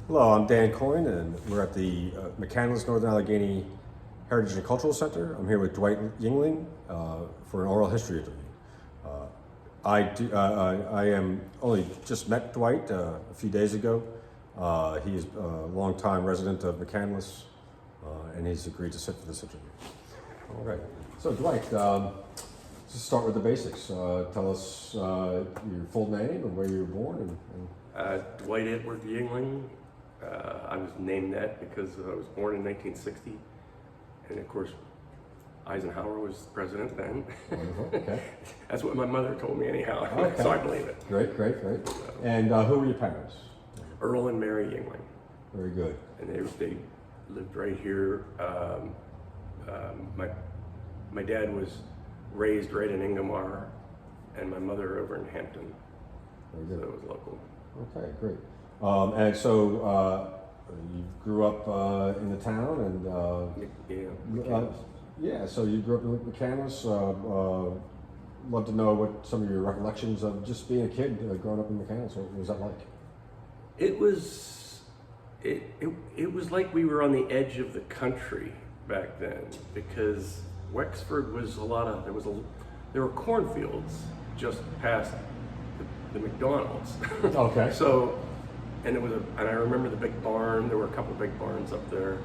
Hello, I'm Dan Coyne, and we're at the McCandless Northern Allegheny Heritage and Cultural Center. I'm here with Dwight Yingling for an oral history interview. I am only just met Dwight a few days ago. He is a longtime resident of McCandless, and he's agreed to sit for this interview. All right. So Dwight, let's start with the basics. Tell us your full name and where you were born. Dwight Edward Yingling. I was named that because I was born in 1960, and of course, Eisenhower was president then. Okay. That's what my mother told me anyhow, Okay. so I believe it. Great. And who were your parents? Earl and Mary Yingling. Very good. And they lived right here. My dad was raised right in Ingomar, and my mother over in Hampton. Very good. So it was local. Okay, great. And so you grew up in the town, and McCandless. so you grew up in McCandless. Love to know what some of your recollections of just being a kid growing up in McCandless. What was that like? It was like we were on the edge of the country back then, because Wexford was there were cornfields just past the McDonald's. Okay. And I remember the big barn. There were a couple big barns up there.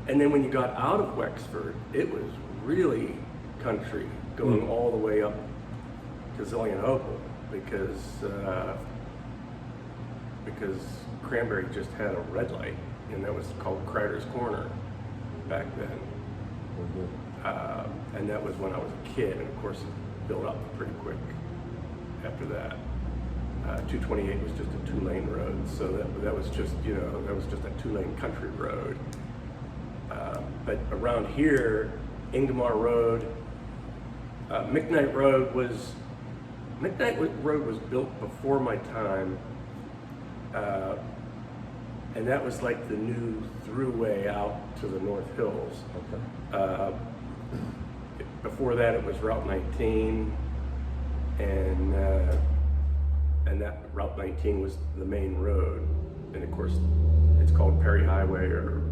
And then when you got out of Wexford, it was really country, going all the way up to Zillion because Cranberry just had a red light, and that was called Crider's Corner back then. And that was when I was a kid, and of course it built up pretty quick after that. 228 was just a 2-lane road, so that was just a 2-lane country road. But around here, Ingomar Road, McKnight Road was built before my time, and that was like the new throughway out to the North Hills. Okay. Before that, it was Route 19, and that Route 19 was the main road, and of course, it's called Perry Highway or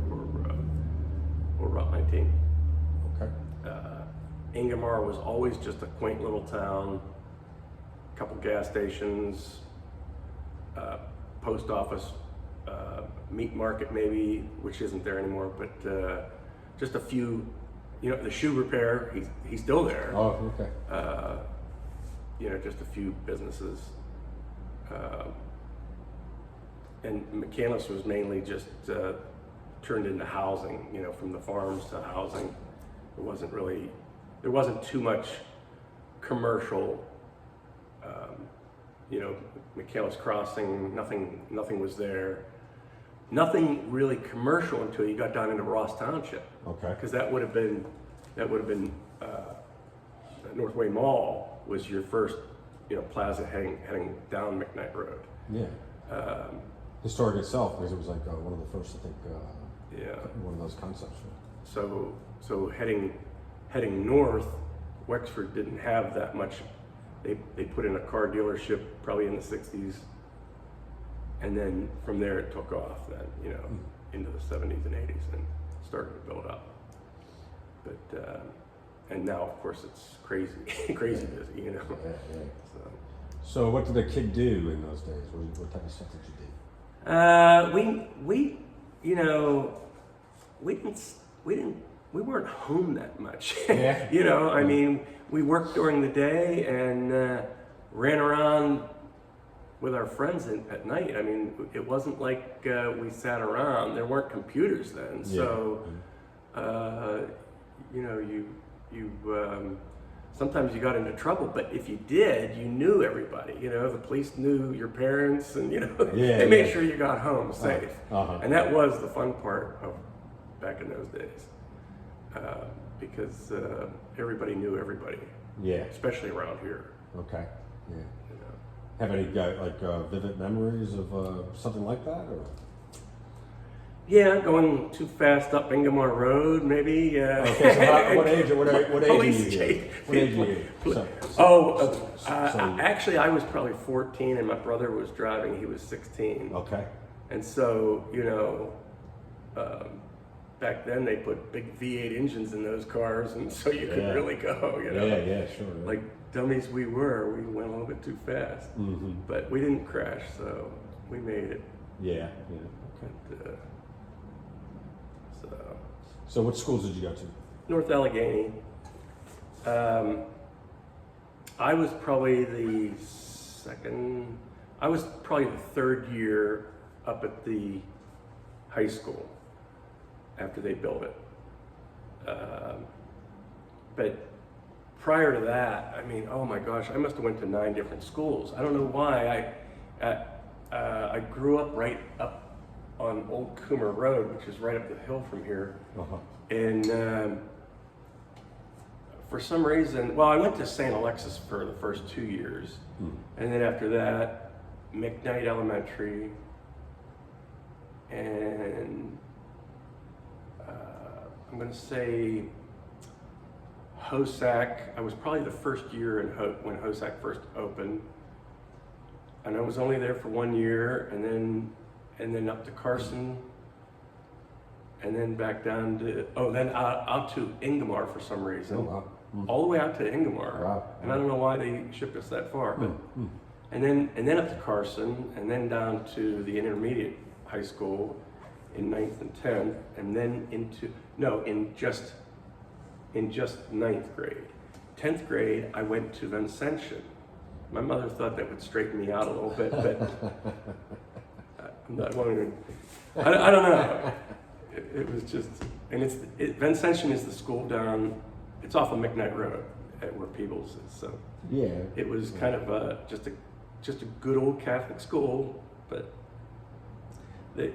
Route 19. Okay. Ingomar was always just a quaint little town, a couple gas stations, post office, meat market maybe, which isn't there anymore, but just a few, the shoe repair, he's still there. Oh, okay. Just a few businesses. And McCandless was mainly just turned into housing, from the farms to housing. There wasn't too much commercial, McCandless Crossing, nothing was there. Nothing really commercial until you got down into Ross Township. Okay. Because that would have been Northway Mall was your first, plaza heading down McKnight Road. Yeah. Historic itself, because it was like one of the first, I think, one of those concepts. So heading north, Wexford didn't have that much. They put in a car dealership probably in the 60s, and then from there it took off then, into the 70s and 80s and started to build up. But and now of course it's crazy busy, Yeah. So what did a kid do in those days? What type of stuff did you do? We weren't home that much. Yeah. I mean, we worked during the day and ran around with our friends at night. I mean, it wasn't like we sat around. There weren't computers then, so sometimes you got into trouble, but if you did, you knew everybody. The police knew your parents, and they made sure you got home safe. And that was the fun part of back in those days, because everybody knew everybody. Yeah. Especially around here. Okay. Yeah. Have any vivid memories of something like that, or? Yeah, going too fast up Ingomar Road, maybe. Okay, so what age are you? What age are you? Actually, I was probably 14, and my brother was driving. He was 16. Okay. And so, back then they put big V8 engines in those cars, and so you could really go. Yeah, sure. Like dummies we went a little bit too fast, but we didn't crash, so we made it. Yeah. And, So what schools did you go to? North Allegheny. I was probably the third year up at the high school after they built it. But prior to that, I mean, oh my gosh, I must have went to 9 different schools. I don't know why. I grew up right up on Old Kummer Road, which is right up the hill from here. And for some reason, I went to St. Alexis for the first 2 years. And then after that, McKnight Elementary, and I'm going to say Hosack. I was probably the first year when Hosack first opened, and I was only there for 1 year, and then up to Carson, and then back down to out to Ingomar for some reason. Oh, wow. All the way out to Ingomar. Wow. And I don't know why they shipped us that far, but and then up to Carson, and then down to the intermediate high school in 9th and 10th, and then in just 9th grade. 10th grade, I went to Vincentian. My mother thought that would straighten me out a little bit, but I'm not wondering. I don't know. It was just, and Vincentian is the school down. It's off of McKnight Road, where Peebles is. So it was kind of just a good old Catholic school, but they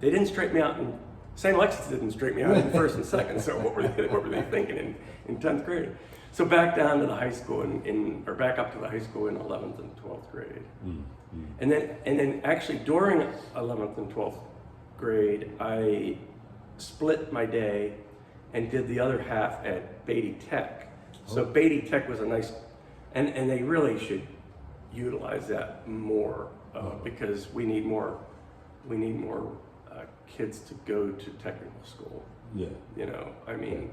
didn't straighten me out. St. Alexis didn't straighten me out in first and second. So what were they thinking in 10th grade? So back down to the high school or back up to the high school in 11th and 12th grade. And then actually during 11th and 12th grade, I split my day and did the other half at Beatty Tech. So Beatty Tech was a nice, and they really should utilize that more because we need more kids to go to technical school. I mean,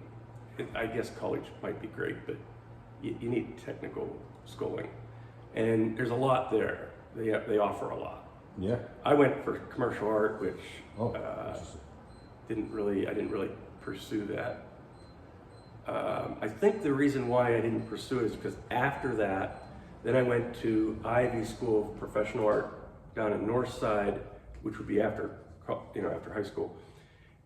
I guess college might be great, but you need technical schooling, and there's a lot there. They offer a lot. I went for commercial art, which I didn't really pursue that. I think the reason why I didn't pursue it is because after that, then I went to Ivy School of Professional Art down in North Side, which would be after high school.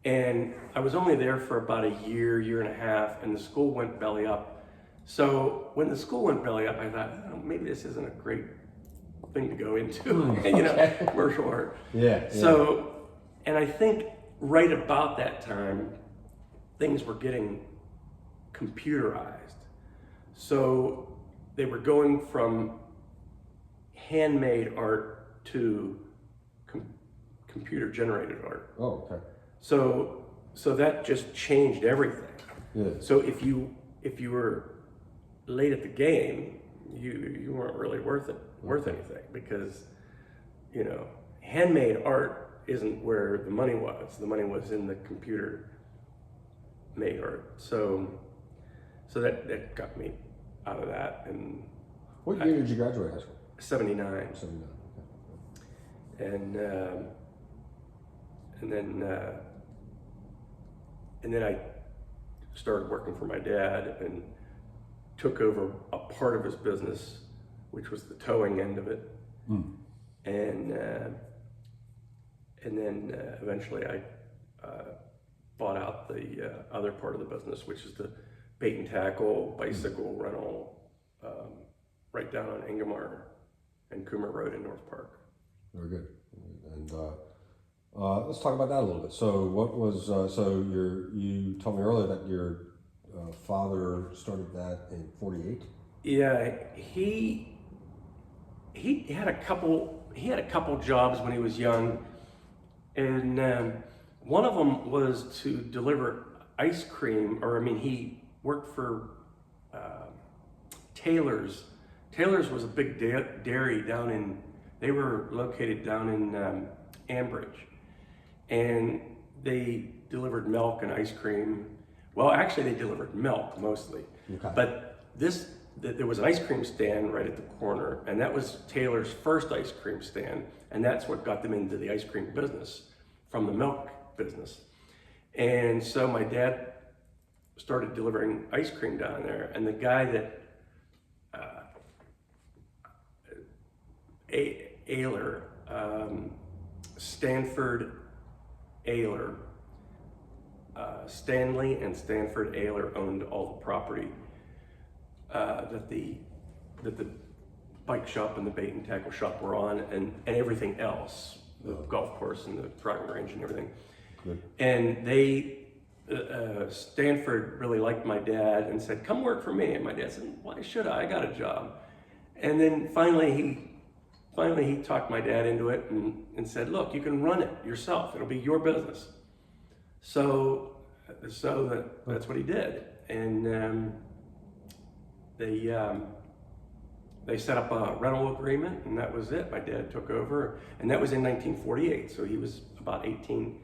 And I was only there for about a year and a half, and the school went belly up. So when the school went belly up, I thought, maybe this isn't a great thing to go into, commercial art. So, and I think right about that time, things were getting computerized. So they were going from handmade art to computer generated art. So that just changed everything. So if you were late at the game, you weren't really worth anything, because handmade art isn't where the money was. The money was in the computer made art. So that got me out of that. And what year did you graduate high school? 79. And then I started working for my dad and took over a part of his business, which was the towing end of it. And then eventually I bought out the other part of the business, which is the bait and tackle, bicycle rental, right down on Ingomar and Kummer Road in North Park. Very good. And let's talk about that a little bit. So what was, you told me earlier that your father started that in 48? Yeah, he had a couple jobs when he was young, and one of them was to deliver ice cream, he worked for Taylor's. Taylor's was a big dairy they were located down in Ambridge. And they delivered milk and ice cream. Well, actually they delivered milk mostly. Okay. But there was an ice cream stand right at the corner, and that was Taylor's first ice cream stand. And that's what got them into the ice cream business from the milk business. And so my dad started delivering ice cream down there, and the guy that Ayler, Stanford Ayler, Stanley and Stanford Ayler owned all the property that the bike shop and the bait and tackle shop were on, and everything else, the golf course and the driving range and everything. Good. And they, Stanford really liked my dad and said, come work for me. And my dad said, why should I? I got a job. And then finally he talked my dad into it and said, look, you can run it yourself. It'll be your business. So that's what he did. And they set up a rental agreement, and that was it. My dad took over, and that was in 1948. So he was about 18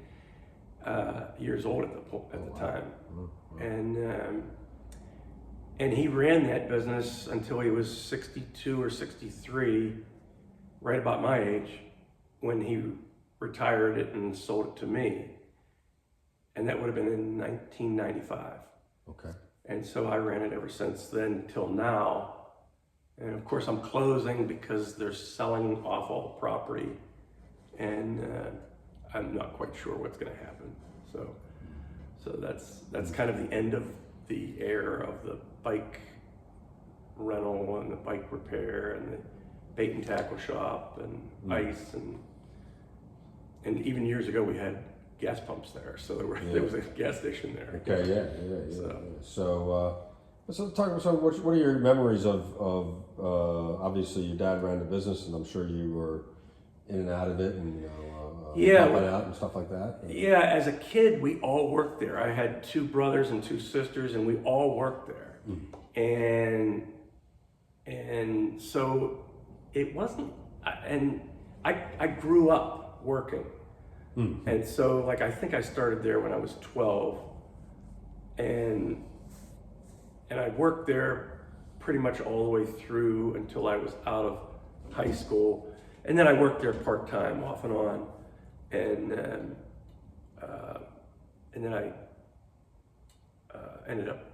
years old at the time. And he ran that business until he was 62 or 63, right about my age, when he retired it and sold it to me. And that would have been in 1995. Okay. And so I ran it ever since then till now. And of course I'm closing because they're selling off all the property, and I'm not quite sure what's going to happen. So that's kind of the end of the era of the bike rental and the bike repair and the bait and tackle shop and ice, and even years ago we had gas pumps there, so there was a gas station there. Okay, yeah. So what are your memories of obviously your dad ran the business, and I'm sure you were in and out of it, and helping out and stuff like that? Yeah, as a kid, we all worked there. I had 2 brothers and 2 sisters, and we all worked there. And so it wasn't, and I grew up working. And so, like, I think I started there when I was 12, and I worked there pretty much all the way through until I was out of high school. And then I worked there part-time, off and on. And then I ended up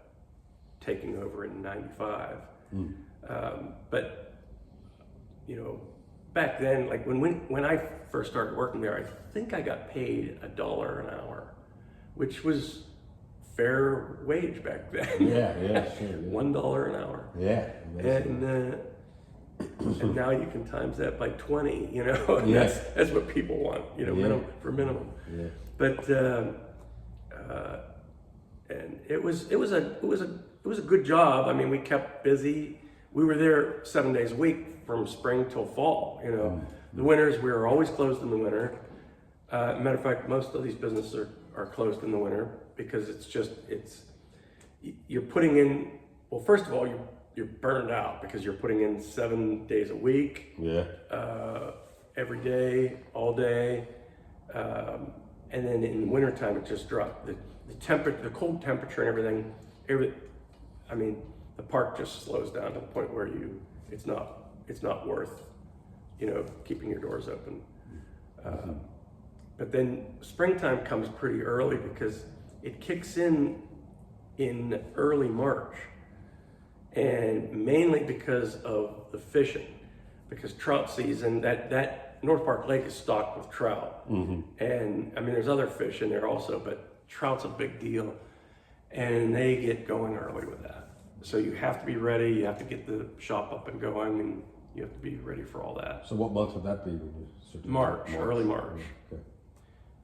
taking over in 95. But, you know, back then, like when I first started working there, I think I got paid $1 an hour, which was fair wage back then. Yeah, sure. Yeah. $1 an hour. Yeah. And now you can times that by 20, you know, and that's what people want, you know, minimum. Yeah. But and it was a good job. I mean, we kept busy. We were there 7 days a week from spring till fall, you know. The winters, we were always closed in the winter. Matter of fact, most of these businesses are closed in the winter because you're putting in, well, first of all, you're burned out because you're putting in 7 days a week, every day, all day, and then in the wintertime it just dropped. The cold temperature and everything. I mean, the park just slows down to the point where it's not worth, you know, keeping your doors open. But then springtime comes pretty early because it kicks in early March. And mainly because of the fishing, because trout season, that North Park Lake is stocked with trout. And I mean, there's other fish in there also, but trout's a big deal, and they get going early with that. So you have to be ready, you have to get the shop up and going, and you have to be ready for all that. So what month would that be? March, early March. Okay.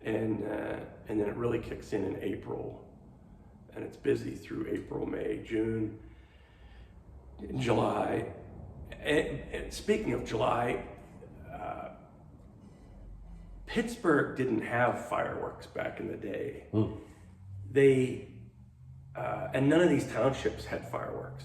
And then it really kicks in April, and it's busy through April, May, June, July. And speaking of July, Pittsburgh didn't have fireworks back in the day. And none of these townships had fireworks.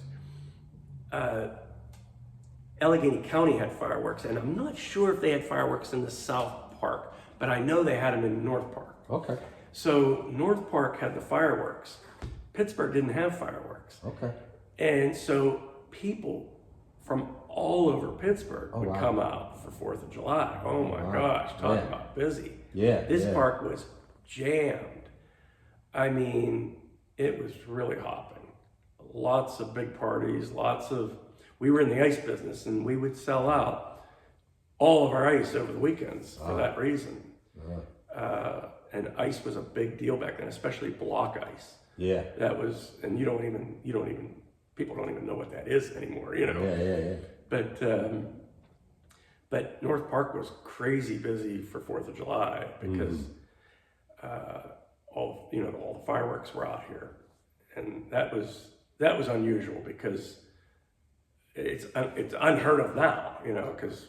Allegheny County had fireworks, and I'm not sure if they had fireworks in the South Park, but I know they had them in North Park. Okay. So North Park had the fireworks. Pittsburgh didn't have fireworks. Okay. And so people from all over Pittsburgh would wow. come out for 4th of July. Oh my gosh, talk about busy. Yeah. This park was jammed. I mean, it was really hopping. Lots of big parties, we were in the ice business, and we would sell out all of our ice over the weekends for that reason. And ice was a big deal back then, especially block ice. Yeah. That was, and people don't even know what that is anymore, you know? Yeah. But North Park was crazy busy for 4th of July because all the fireworks were out here. And that was unusual because it's unheard of now, you know, because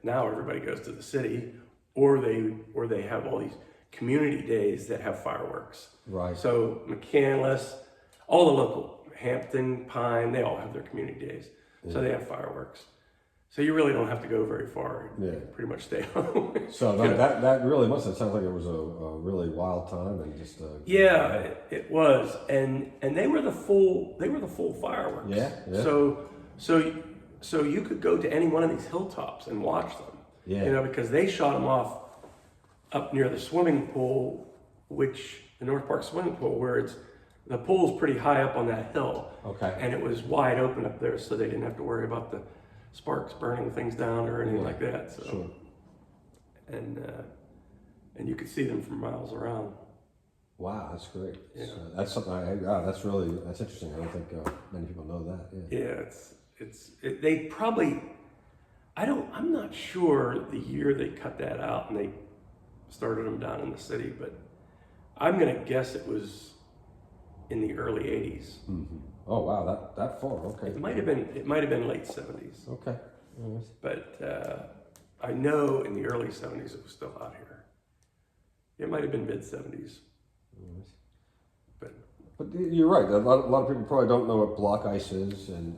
now everybody goes to the city, or they have all these community days that have fireworks. Right. So McCandless, all the local, Hampton, Pine, they all have their community days. So they have fireworks. So you really don't have to go very far. You can pretty much stay home. So that really must have sounded like it was a really wild time and just it was, and they were the full fireworks. Yeah. So you could go to any one of these hilltops and watch them. Yeah. You know, because they shot them off up near the swimming pool, the North Park swimming pool, where the pool's pretty high up on that hill. Okay. And it was wide open up there, so they didn't have to worry about the sparks burning things down or anything like that. So, sure. And you could see them from miles around. Wow, that's great. Yeah. So that's something that's interesting. I don't think many people know that. Yeah, they probably, I'm not sure the year they cut that out and they started them down in the city, but I'm gonna guess it was in the early 80s. Mm-hmm. Oh wow, that far. Okay. It might have been late 70s. Okay. But I know in the early 70s it was still out here. It might have been mid 70s. But you're right. A lot of people probably don't know what block ice is, and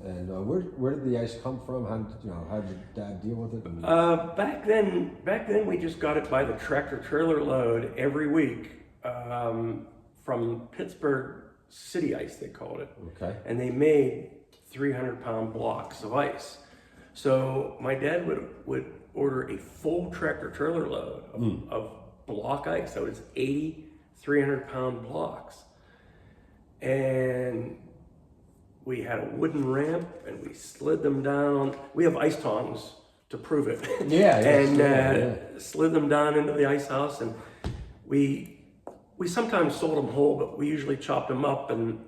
where did the ice come from? How did your dad deal with it? Back then we just got it by the tractor trailer load every week from Pittsburgh City Ice, they called it. Okay. And they made 300-pound blocks of ice. So my dad would order a full tractor trailer load of block ice. So it's 80 300-pound blocks. And we had a wooden ramp, and we slid them down. We have ice tongs to prove it. Slid them down into the ice house, and we sometimes sold them whole, but we usually chopped them up and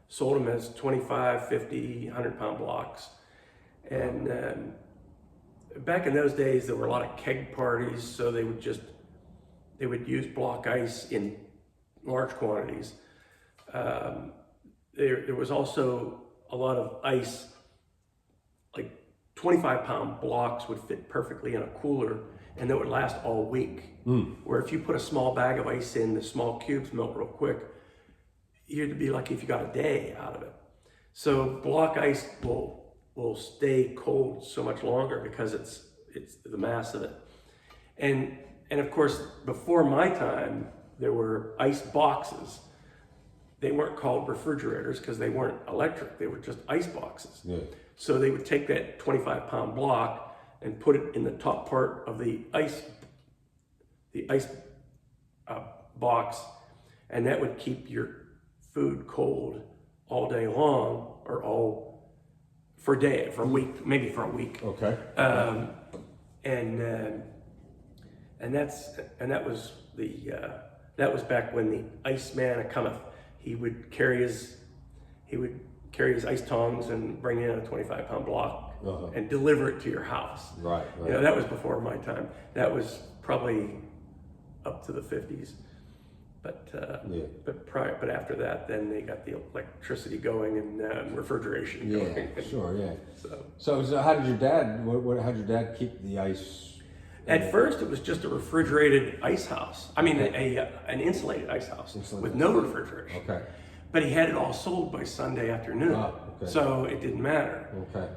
sold them as 25, 50, 100-pound blocks. And back in those days, there were a lot of keg parties, so they would use block ice in large quantities. There was also a lot of ice, like 25-pound blocks would fit perfectly in a cooler, and that would last all week. Where if you put a small bag of ice in, the small cubes melt real quick. You'd be lucky if you got a day out of it. So block ice will stay cold so much longer because it's the mass of it. And of course, before my time, there were ice boxes. They weren't called refrigerators because they weren't electric. They were just ice boxes. Yeah. So they would take that 25-pound block and put it in the top part of the ice box, and that would keep your food cold all day long, or for a week, maybe for a week. Okay. That was back when the Iceman cometh. He would carry his ice tongs and bring in a 25-pound block and deliver it to your house. Right. You know, that was before my time. That was probably up to the 50s. But after that, then they got the electricity going and refrigeration going. Yeah, sure, yeah. So how did your dad keep the ice? At first, it was just a refrigerated ice house. I mean, an insulated ice house with no refrigeration. Okay. But he had it all sold by Sunday afternoon. Okay. So it didn't matter. Okay.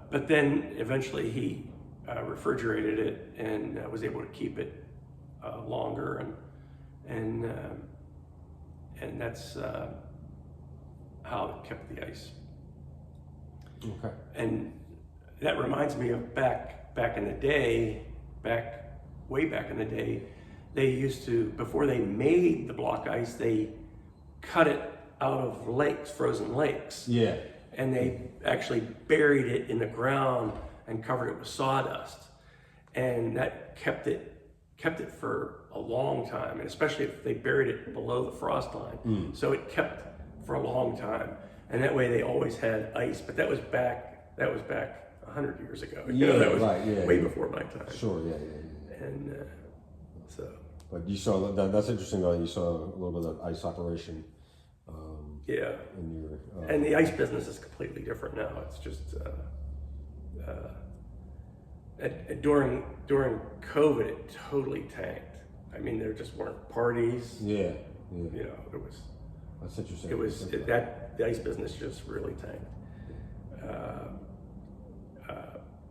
But then eventually he refrigerated it and was able to keep it longer, and that's how it kept the ice. Okay. And that reminds me of back in the day, way back in the day, they used to, before they made the block ice, they cut it out of lakes, frozen lakes. Yeah. And they actually buried it in the ground and covered it with sawdust. And that kept it for a long time, and especially if they buried it below the frost line. So it kept for a long time. And that way they always had ice, but that was back 100 years ago. Yeah, that was right, yeah, way yeah. before my time. Sure, yeah. And so. But you saw that's interesting though. You saw a little bit of ice operation. Yeah. In your And the ice business is completely different now. It's just during COVID, it totally tanked. I mean, there just weren't parties. Yeah. You know, it was. That's interesting. The ice business just really tanked.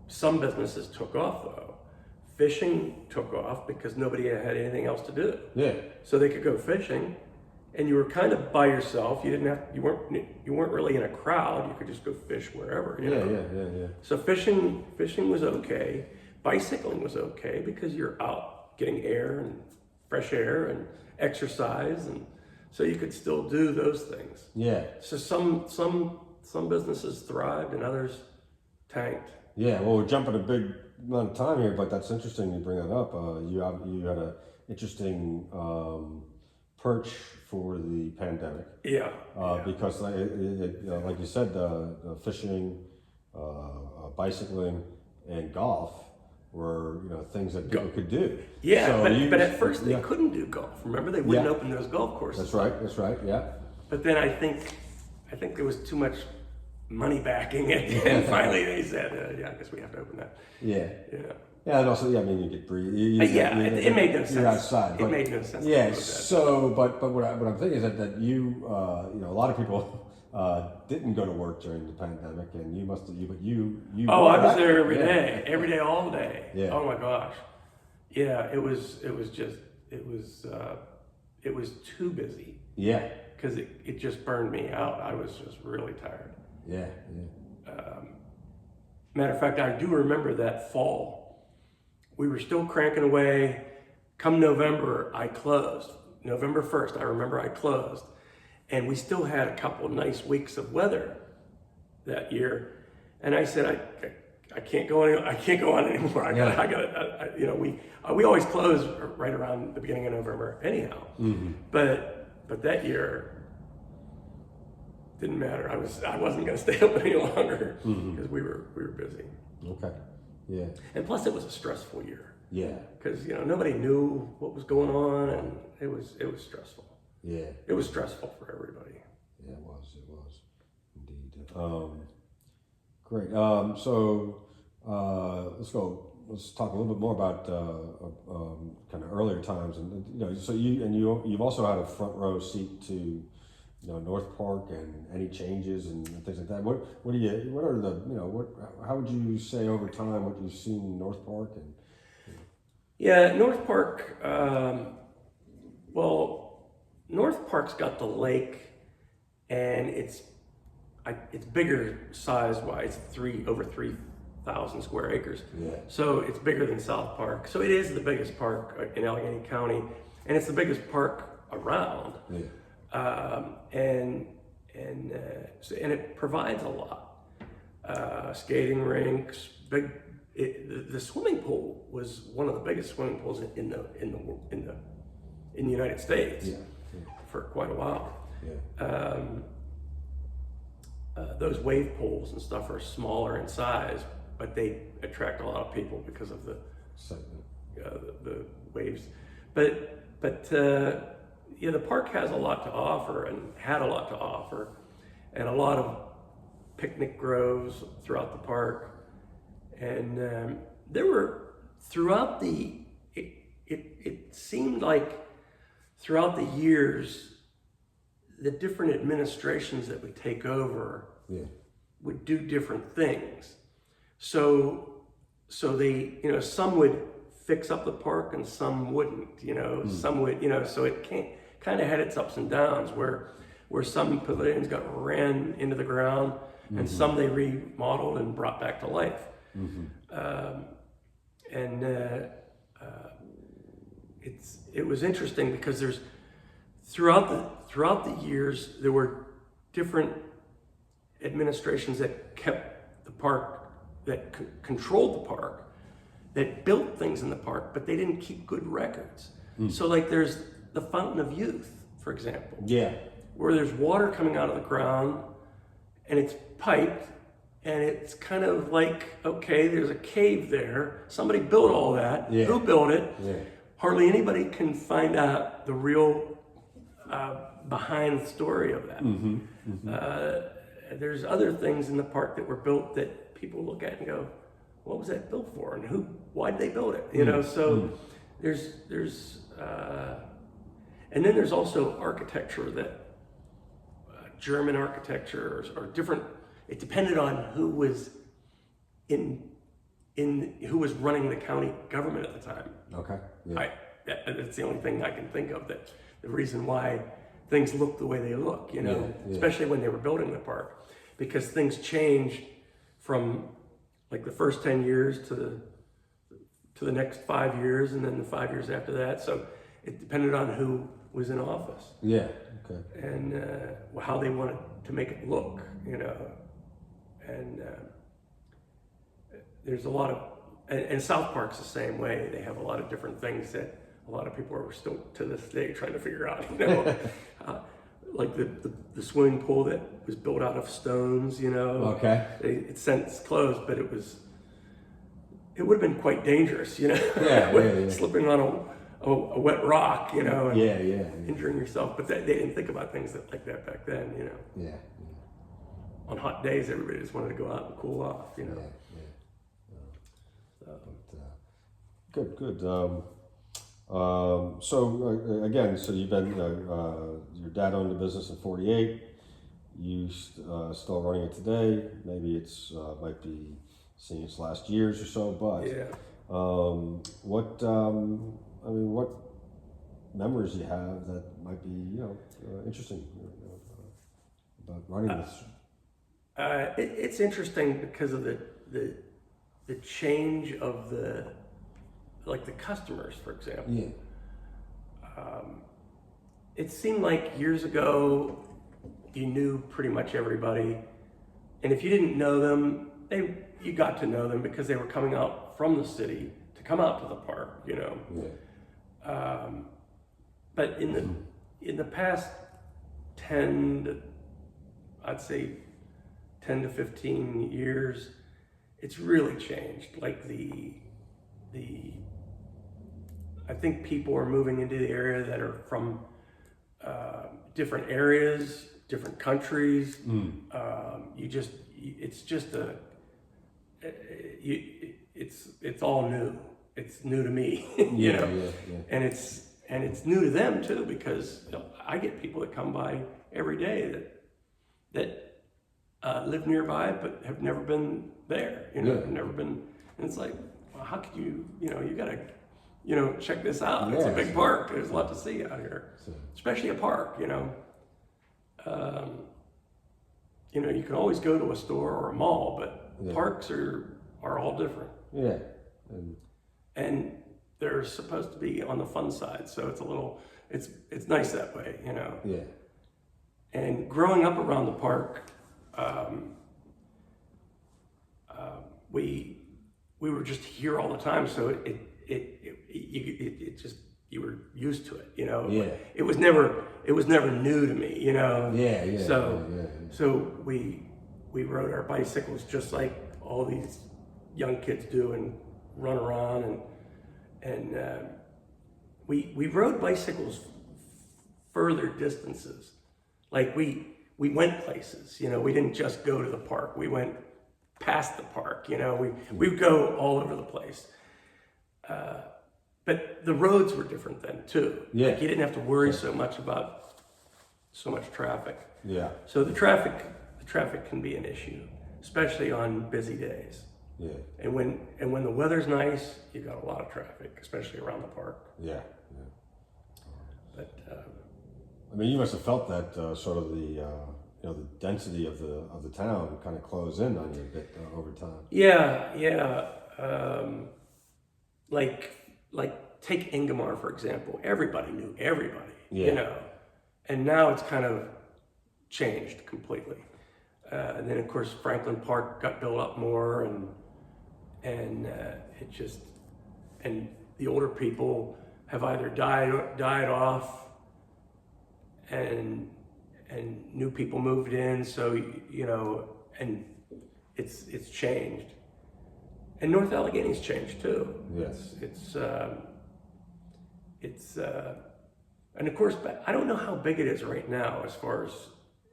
Some businesses took off though. Fishing took off because nobody had anything else to do. Yeah. So they could go fishing, and you were kind of by yourself. You weren't really in a crowd. You could just go fish wherever. You know? Yeah. So fishing was okay. Bicycling was okay because you're out getting air and fresh air and exercise, and so you could still do those things. Yeah. So some businesses thrived and others tanked. Yeah. Well, we're jumping a big amount of time here, but that's interesting you bring that up. You had an interesting perch for the pandemic. Yeah. Because like you said, the fishing, bicycling, and golf were things that people could do. Yeah, So but at first they couldn't do golf. Remember, they wouldn't open those golf courses. That's right. Yeah. But then I think there was too much money backing it, and finally they said, "Yeah, I guess we have to open that." Yeah. Yeah. Yeah, and also, I mean, you get breathe. It made no sense. You're outside. It made no sense. Yeah. So, but what I'm thinking is that you, a lot of people didn't go to work during the pandemic, and you must have. But you. Oh, I was there every day, all day. Yeah. Oh my gosh. Yeah, it was too busy. Yeah. Because it just burned me out. I was just really tired. Yeah. Matter of fact, I do remember that fall. We were still cranking away. Come November, I closed. November 1st, I remember I closed. And we still had a couple nice weeks of weather that year. And I said, I can't go on anymore. We always close right around the beginning of November anyhow. Mm-hmm. But that year, didn't matter. I wasn't going to stay open any longer because we were busy. Okay. Yeah. And plus, it was a stressful year. Yeah. Because nobody knew what was going on, and it was stressful. Yeah. It was stressful for everybody. Yeah, it was indeed. Great. Let's talk a little bit more about kind of earlier times, and so you've also had a front row seat to North Park and any changes and things like that. How would you say over time what you've seen in North Park? And Yeah, North Park. North Park's got the lake, and it's bigger size wise. Over 3,000 square acres. Yeah. So it's bigger than South Park. So it is the biggest park in Allegheny County, and it's the biggest park around. Yeah. And it provides a lot. Skating rinks, the swimming pool was one of the biggest swimming pools in the United States for quite a while. Yeah. Those wave pools and stuff are smaller in size, but they attract a lot of people because of the waves. But the park has a lot to offer and had a lot to offer, and a lot of picnic groves throughout the park. And there were it seemed like throughout the years, the different administrations that would take over would do different things. So they, some would fix up the park and some wouldn't, some would, so it kind of had its ups and downs where some pavilions got ran into the ground and some they remodeled and brought back to life. It was interesting because there's throughout the years there were different administrations that kept the park, that controlled the park, that built things in the park, but they didn't keep good records. So like there's the Fountain of Youth, for example, where there's water coming out of the ground and it's piped. And it's kind of like, okay, there's a cave there. Somebody built all that. Who built it? Hardly anybody can find out the real behind the story of that. There's other things in the park that were built that people look at and go, what was that built for? And why did they build it? So there's and then there's also architecture that German architecture or different. It depended on who was who was running the county government at the time. Okay. That's the only thing I can think of, that the reason why things look the way they look, especially when they were building the park, because things changed from like the first 10 years to the next 5 years, and then the 5 years after that. So it depended on who was in office. And how they wanted to make it look, And there's a lot of, and South Park's the same way. They have a lot of different things that a lot of people are still to this day trying to figure out, like the swimming pool that was built out of stones, It's since closed, but it would have been quite dangerous, slipping on a wet rock, and injuring yourself. But they didn't think about things like that back then, On hot days, everybody just wanted to go out and cool off, Good. So again, so you've been, your dad owned the business in '48. You still running it today. Maybe it's might be seeing its last years or so, but what memories you have that might be interesting about running this? It's interesting because of the change of the customers, for example. It seemed like years ago you knew pretty much everybody, and if you didn't know them, you got to know them because they were coming out from the city to come out to the park, But in the past 10 to 15 years, it's really changed. Like I think people are moving into the area that are from different areas, different countries. It's all new. It's new to me, and it's new to them too, because I get people that come by every day that live nearby but have never been there, have never been, and it's like, well, how could you gotta, check this out. It's a big park. There's a lot to see out here, especially a park, you can always go to a store or a mall, but parks are all different. And they're supposed to be on the fun side, so it's nice that way, And growing up around the park, we were just here all the time, so it just, you were used to it, It was never new to me, So we rode our bicycles just like all these young kids do and run around, and we rode bicycles further distances. Like we went places, we didn't just go to the park. We went past the park, we would go all over the place. But the roads were different then too. Like you didn't have to worry so much about so much traffic. So the traffic can be an issue, especially on busy days. Yeah. And when the weather's nice, you got a lot of traffic, especially around the park. Yeah. But I mean, you must have felt that sort of the the density of the town kind of close in on you a bit over time. yeah. Like take Ingomar for example. Everybody knew everybody, and now it's kind of changed completely. And then of course Franklin Park got built up more, and it just, and the older people have either died off, and new people moved in, so and it's changed. And North Allegheny's changed too. Yes. And of course, I don't know how big it is right now as far as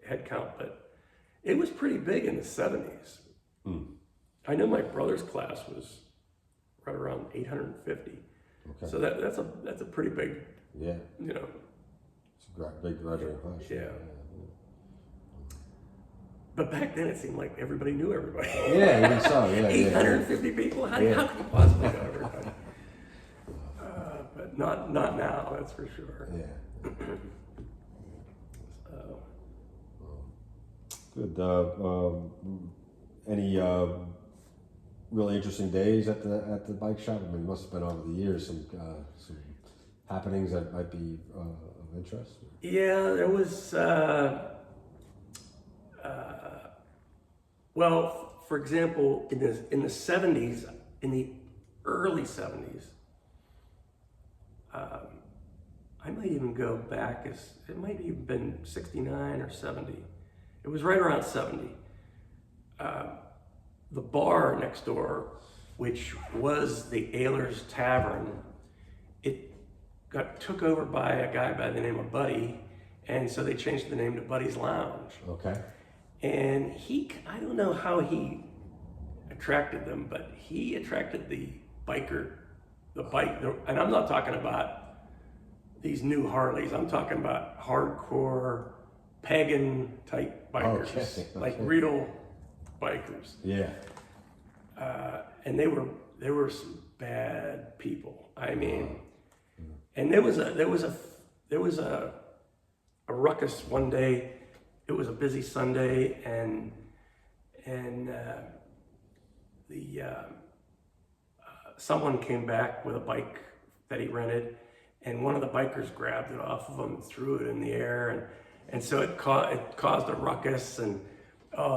head count, but it was pretty big in the 70s. I know my brother's class was right around 850. Okay. So that's a pretty big, Yeah. It's a big graduating class. Yeah. But back then it seemed like everybody knew everybody. Yeah, even so. Yeah. 850 people? How could you possibly know everybody? But not now, that's for sure. Yeah. So. Good. Any really interesting days at the bike shop? I mean, it must have been over the years some happenings that might be of interest. Yeah, there was. Well, for example, in the 70s, in the early 70s, I might even go back as it might have even been 69 or 70. It was right around 70. The bar next door, which was the Ayler's Tavern, it got took over by a guy by the name of Buddy, and so they changed the name to Buddy's Lounge. Okay. And I don't know how he attracted them, but he attracted the bike, and I'm not talking about these new Harleys. I'm talking about hardcore pagan type bikers, Okay. like real bikers. Yeah. And they were some bad people. I mean, and there was a ruckus one day. It was a busy Sunday, and someone came back with a bike that he rented, and one of the bikers grabbed it off of him and threw it in the air, and so it caused a ruckus, and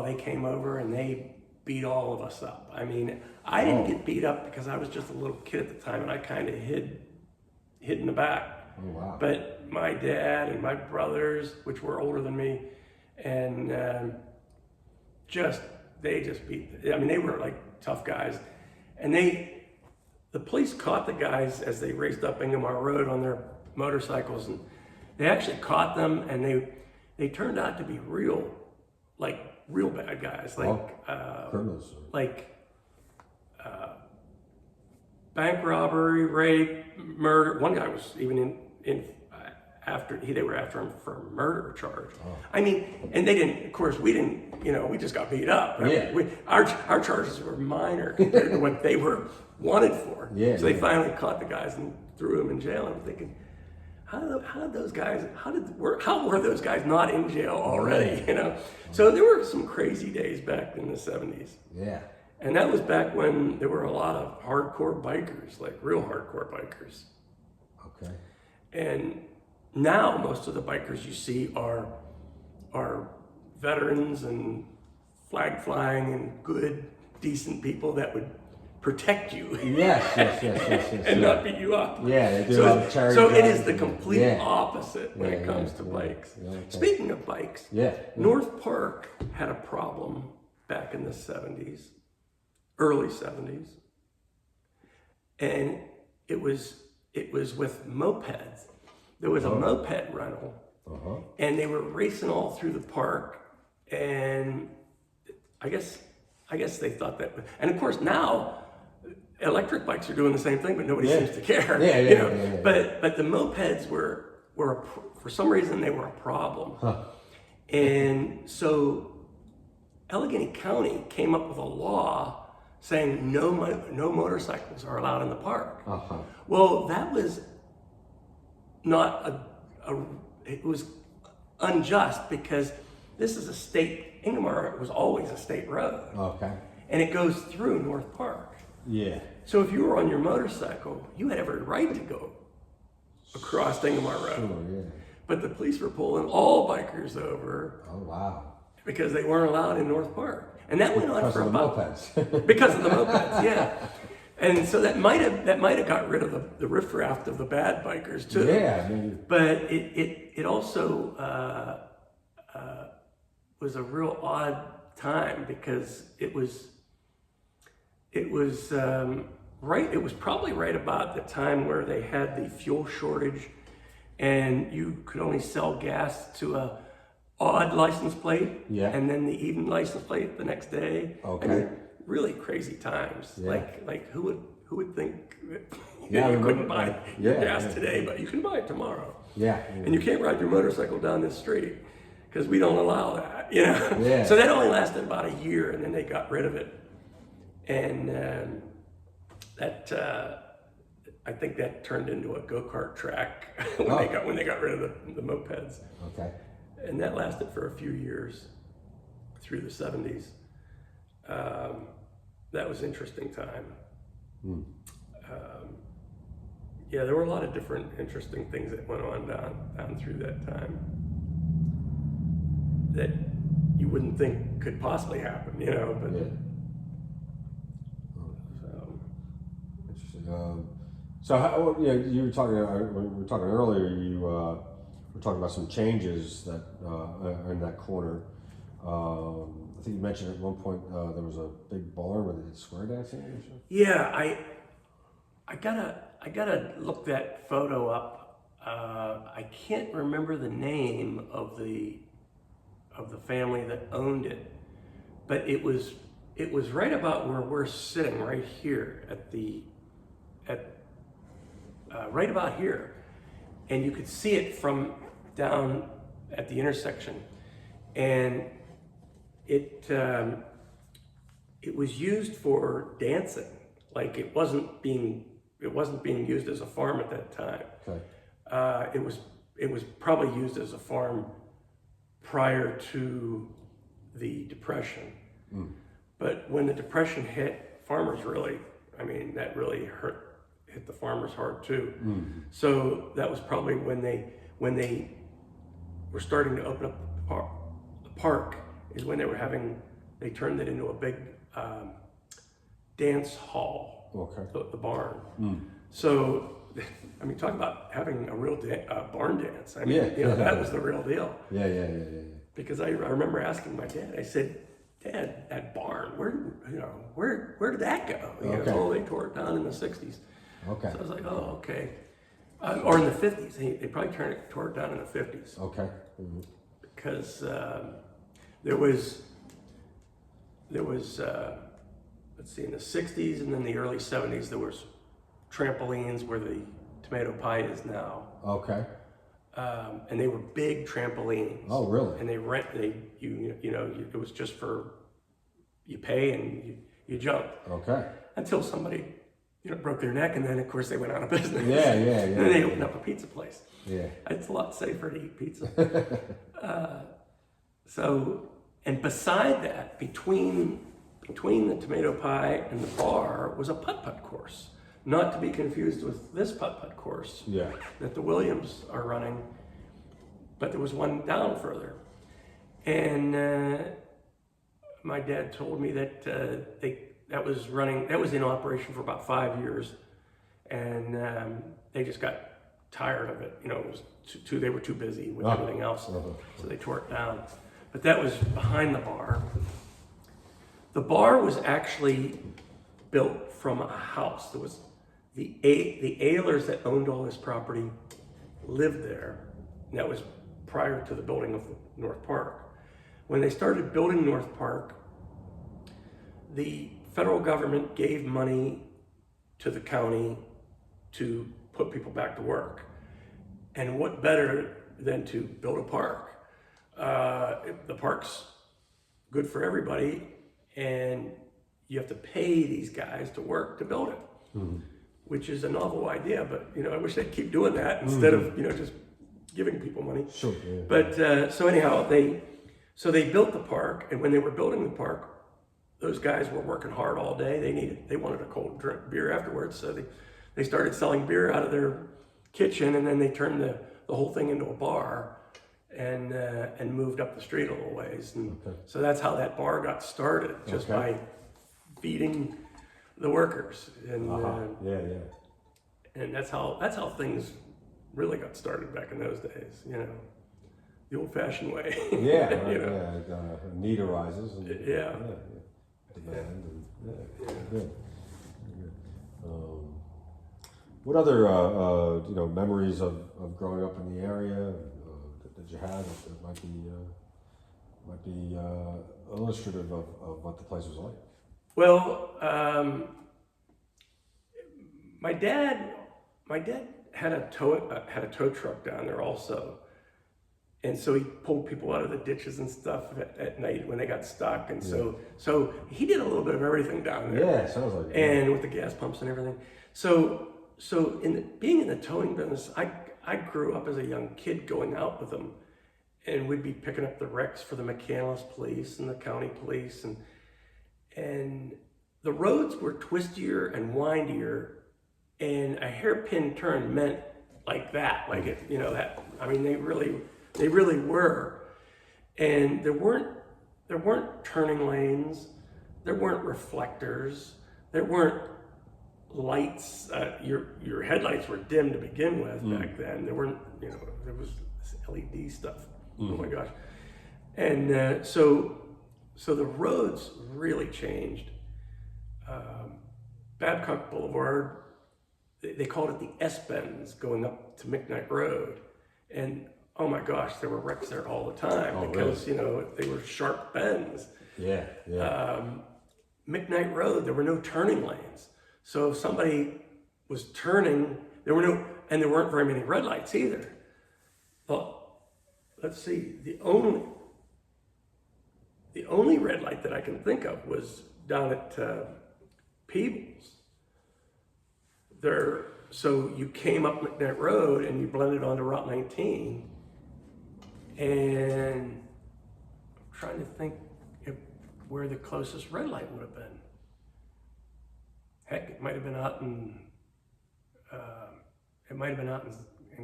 they came over and they beat all of us up. I mean, I didn't get beat up because I was just a little kid at the time, and I kind of hid in the back. Oh, wow. But my dad and my brothers, which were older than me, and they just beat. I mean, they were like tough guys, and the police caught the guys as they raced up Ingomar Road on their motorcycles, and they actually caught them, and they turned out to be real bad guys, criminals. Bank robbery, rape, murder. One guy was even they were after him for a murder charge. Oh. I mean, and they didn't, of course, we didn't, we just got beat up. Yeah. Our charges were minor compared to what they were wanted for. Yeah, so they finally caught the guys and threw them in jail. And I'm thinking, how were those guys not in jail already, So there were some crazy days back in the 70s. Yeah. And that was back when there were a lot of hardcore bikers, like real hardcore bikers. Okay. And now most of the bikers you see are veterans and flag flying and good, decent people that would protect you. Yes. And not beat you up. Yeah, they do a lot of charity So it drives is the and- complete opposite when it comes to yeah. bikes. Yeah, okay. Speaking of bikes, Yeah. North Park had a problem back in the 70s, early 70s. And it was with mopeds. There was a moped rental, and they were racing all through the park, and I guess they thought that, and of course now electric bikes are doing the same thing, but nobody seems to care. Yeah. But the mopeds were for some reason they were a problem, and so Allegheny County came up with a law saying no motorcycles are allowed in the park. Uh-huh. Well, that was not it was unjust because this is a state, Ingomar was always a state road. Okay. And it goes through North Park. Yeah. So if you were on your motorcycle, you had every right to go across Ingomar Road. Sure, yeah. But the police were pulling all bikers over. Oh, wow. Because they weren't allowed in North Park. And that went on for about... mopeds. Because of the mopeds, yeah. And so that might have got rid of the riffraff of the bad bikers too. Yeah, I mean, but it also was a real odd time because it was probably right about the time where they had the fuel shortage, and you could only sell gas to a odd license plate, yeah, and then the even license plate the next day. Okay. I mean, really crazy times. Yeah. Like who would think that Yeah, you couldn't buy your yeah, gas yeah. today, but you can buy it tomorrow. Yeah. And you can't ride your motorcycle down this street because we don't allow that, you know? Yeah. So that only lasted about a year, and then they got rid of it. And I think that turned into a go-kart track when they got rid of the mopeds. Okay. And that lasted for a few years through the 70s. That was an interesting time. Hmm. Yeah, there were a lot of different interesting things that went on down through that time that you wouldn't think could possibly happen, you know, but Yeah. so. Interesting. So how, yeah, you were talking, when we were talking earlier, you were talking about some changes that are in that corner. I think you mentioned at one point there was a big barn where they did square dancing or something? Yeah, I gotta look that photo up. I can't remember the name of the family that owned it, but it was right about where we're sitting, right here right about here, and you could see it from down at the intersection, and it was used for dancing. Like it wasn't being used as a farm at that time. Okay. It was probably used as a farm prior to the Depression. Mm. But when the Depression hit, farmers that really hit the farmers hard too. Mm. So that was probably when they were starting to open up the park is when they turned it into a big dance hall. Okay. The barn. Mm. So, talk about having a real barn dance. That was the real deal. Yeah. Because I remember asking my dad, I said, Dad, that barn, where did that go? Okay. Oh, they tore it down in the 60s. Okay. So I was like, oh, okay. Or in the 50s. They probably tore it down in the 50s. Okay. Mm-hmm. Because there was let's see, in the 60s and then the early 70s, there was trampolines where the tomato pie is now. Okay. And they were big trampolines. Oh, really? And it was just for, you pay and you jump. Okay. Until somebody, broke their neck, and then of course they went out of business. Yeah. And then they opened up a pizza place. Yeah. It's a lot safer to eat pizza. And beside that, between the tomato pie and the bar was a putt-putt course. Not to be confused with this putt-putt course that the Williams are running, but there was one down further. And my dad told me that that was in operation for about 5 years, and they just got tired of it. It was they were too busy with everything else, so they tore it down. But that was behind the bar. The bar was actually built from a house. There was the Ehlers that owned all this property lived there. And that was prior to the building of North Park. When they started building North Park, the federal government gave money to the county to put people back to work. And what better than to build a park? The park's good for everybody, and you have to pay these guys to work to build it, which is a novel idea. But I wish they'd keep doing that instead of just giving people money. Sure. Yeah. But so anyhow, they built the park, and when they were building the park, those guys were working hard all day. They wanted a cold beer afterwards, so they started selling beer out of their kitchen, and then they turned the whole thing into a bar, and moved up the street a little ways. And so that's how that bar got started, just by feeding the workers. And and that's how things really got started back in those days. The old-fashioned way. Need arises. And, demand. And, good. What other memories of growing up in the area that you had that might be illustrative of what the place was like? Well, my dad had a tow truck down there also, and so he pulled people out of the ditches and stuff at night when they got stuck, and so he did a little bit of everything down there. Yeah, sounds like it. And with the gas pumps and everything. So being in the towing business, I grew up as a young kid going out with him, and we'd be picking up the wrecks for the McCandless police and the county police, and the roads were twistier and windier, and a hairpin turn meant like that, like it, that. I mean, they really were, and there weren't turning lanes, there weren't reflectors, there weren't lights. Your headlights were dim to begin with back then. There weren't, there was this LED stuff. Oh my gosh. And so the roads really changed. Babcock Boulevard, they called it the S-bends going up to McKnight Road. And oh my gosh, there were wrecks there all the time because, really? They were sharp bends. Yeah. McKnight Road, there were no turning lanes. So if somebody was turning, there weren't very many red lights either. Well, let's see, the only red light that I can think of was down at Peebles. So you came up McKnight Road and you blended onto Route 19, and I'm trying to think where the closest red light would have been. Heck, it might have been out in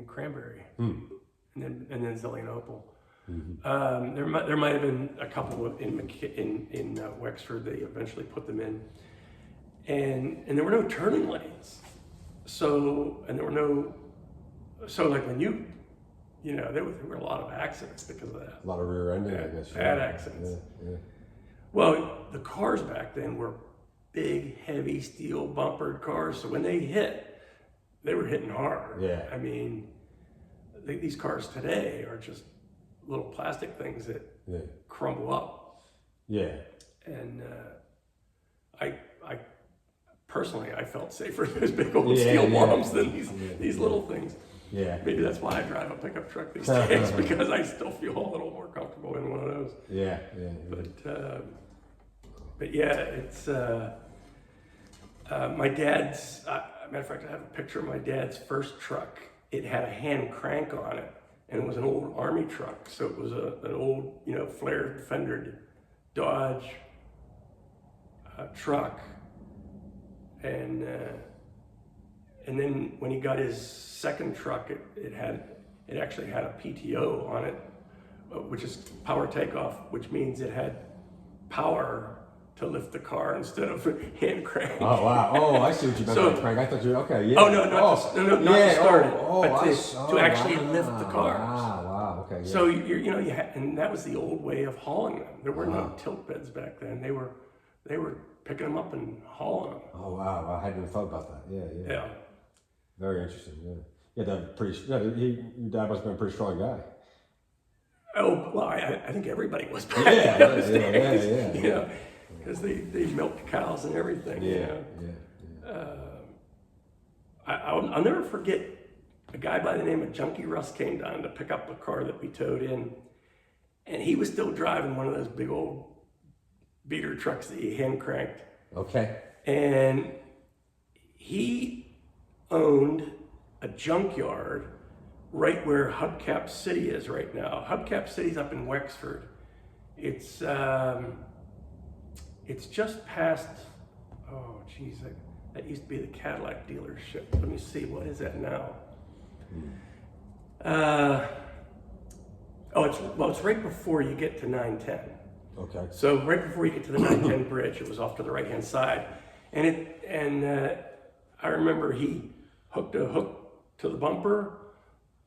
Cranberry, and then Zelienople. There might have been a couple in Wexford. They eventually put them in, and there were no turning lanes. So like when there were a lot of accidents because of that. A lot of rear ending, I guess. Bad accidents. Yeah. Well, the cars back then were big, heavy steel bumpered cars. So when they hit, they were hitting hard. Yeah. I mean, these cars today are just little plastic things that crumble up. Yeah. And I personally, I felt safer in those big old steel bombs than these little things. Yeah. Maybe that's why I drive a pickup truck these days, because I still feel a little more comfortable in one of those. Yeah. But yeah, it's my dad's. Matter of fact, I have a picture of my dad's first truck. It had a hand crank on it, and it was an old army truck. So it was an old, flared fendered Dodge truck, and then when he got his second truck, it actually had a PTO on it, which is power takeoff, which means it had power to lift the car instead of hand crank. Oh wow! Oh, I see what you meant by crank. I thought you okay. Yeah. Oh no, not to start it, but to actually lift the cars. Wow. Okay. Yeah. So and that was the old way of hauling them. There were no tilt beds back then. They were picking them up and hauling them. Oh wow! I hadn't even thought about that. Yeah. Very interesting. Yeah. Your dad must have been a pretty strong guy. Oh well, I think everybody was back in those days. Yeah. Because they milked cows and everything. I'll never forget a guy by the name of Junkie Russ came down to pick up a car that we towed in, and he was still driving one of those big old beater trucks that he hand cranked. Okay. And he owned a junkyard right where Hubcap City is right now. Hubcap City's up in Wexford. It's just past, oh geez, that used to be the Cadillac dealership. Let me see, what is that now? It's right before you get to 910. Okay. So right before you get to the 910 bridge, it was off to the right-hand side. And I remember he hooked a hook to the bumper,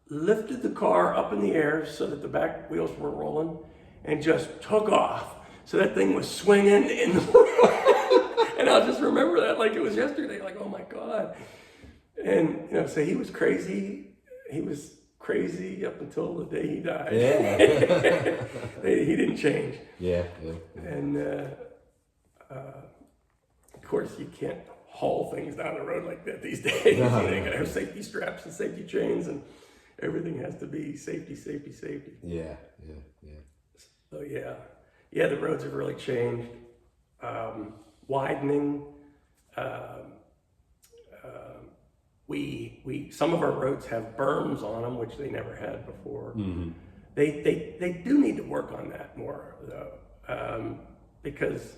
lifted the car up in the air so that the back wheels were rolling, and just took off. So that thing was swinging in the and I'll just remember that like it was yesterday, like, oh my God. And, so he was crazy. He was crazy up until the day he died. Yeah. He didn't change. Yeah. And of course, you can't haul things down the road like that these days. No. You gotta have safety straps and safety chains, and everything has to be safety. Yeah. So yeah, the roads have really changed. Widening. We some of our roads have berms on them, which they never had before. Mm-hmm. They do need to work on that more though, because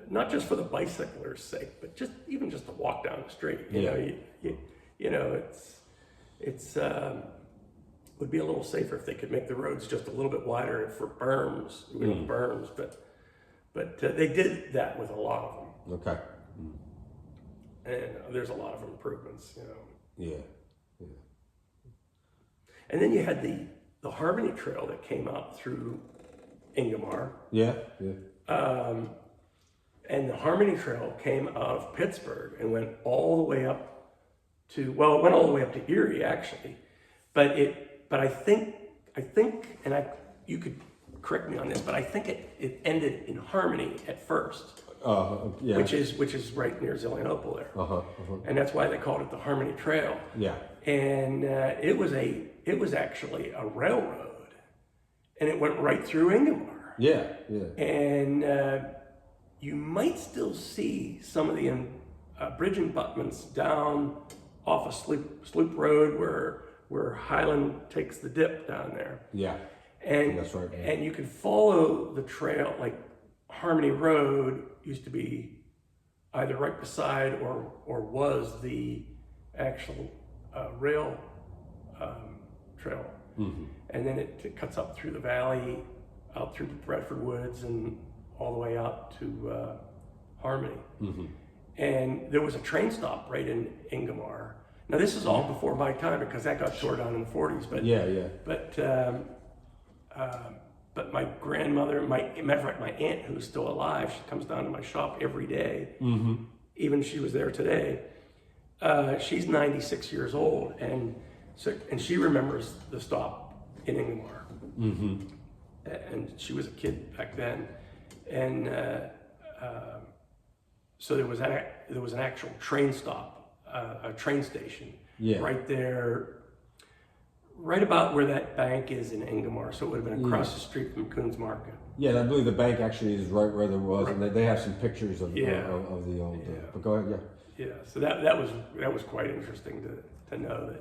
not just for the bicycler's sake, but even just to walk down the street. It's would be a little safer if they could make the roads just a little bit wider for berms, but they did that with a lot of them. Okay. And there's a lot of improvements, Yeah. And then you had the Harmony Trail that came out through Ingomar. Yeah. And the Harmony Trail came out of Pittsburgh and went all the way up to, well, it went all the way up to Erie actually, but I think, and you could correct me on this, but I think it ended in Harmony at first. Yeah. Which is right near Zelienople there. And that's why they called it the Harmony Trail. Yeah. And it was actually a railroad, and it went right through Ingomar. Yeah. And you might still see some of the bridge abutments down off of Sloop Road where Highland takes the dip down there. Yeah. And that's right. Yeah. And you can follow the trail, like Harmony Road used to be either right beside or was the actual rail trail. Mm-hmm. And then it cuts up through the valley, out through the Bradford Woods, and all the way out to Harmony. Mm-hmm. And there was a train stop right in Ingomar. Now this is all before my time because that got tore down in the 40s. But But my grandmother, matter of fact, my aunt who's still alive, she comes down to my shop every day. Mm-hmm. Even she was there today. She's 96 years old, and she remembers the stop in Ingomar. Mm-hmm. And she was a kid back then, and so there was an actual train stop, a train station, right there. Right about where that bank is in Ingomar, so it would have been across the street from Coons Market. Yeah, I believe the bank actually is right where there was, and they have some pictures of the old. But go ahead, yeah. So that was quite interesting to know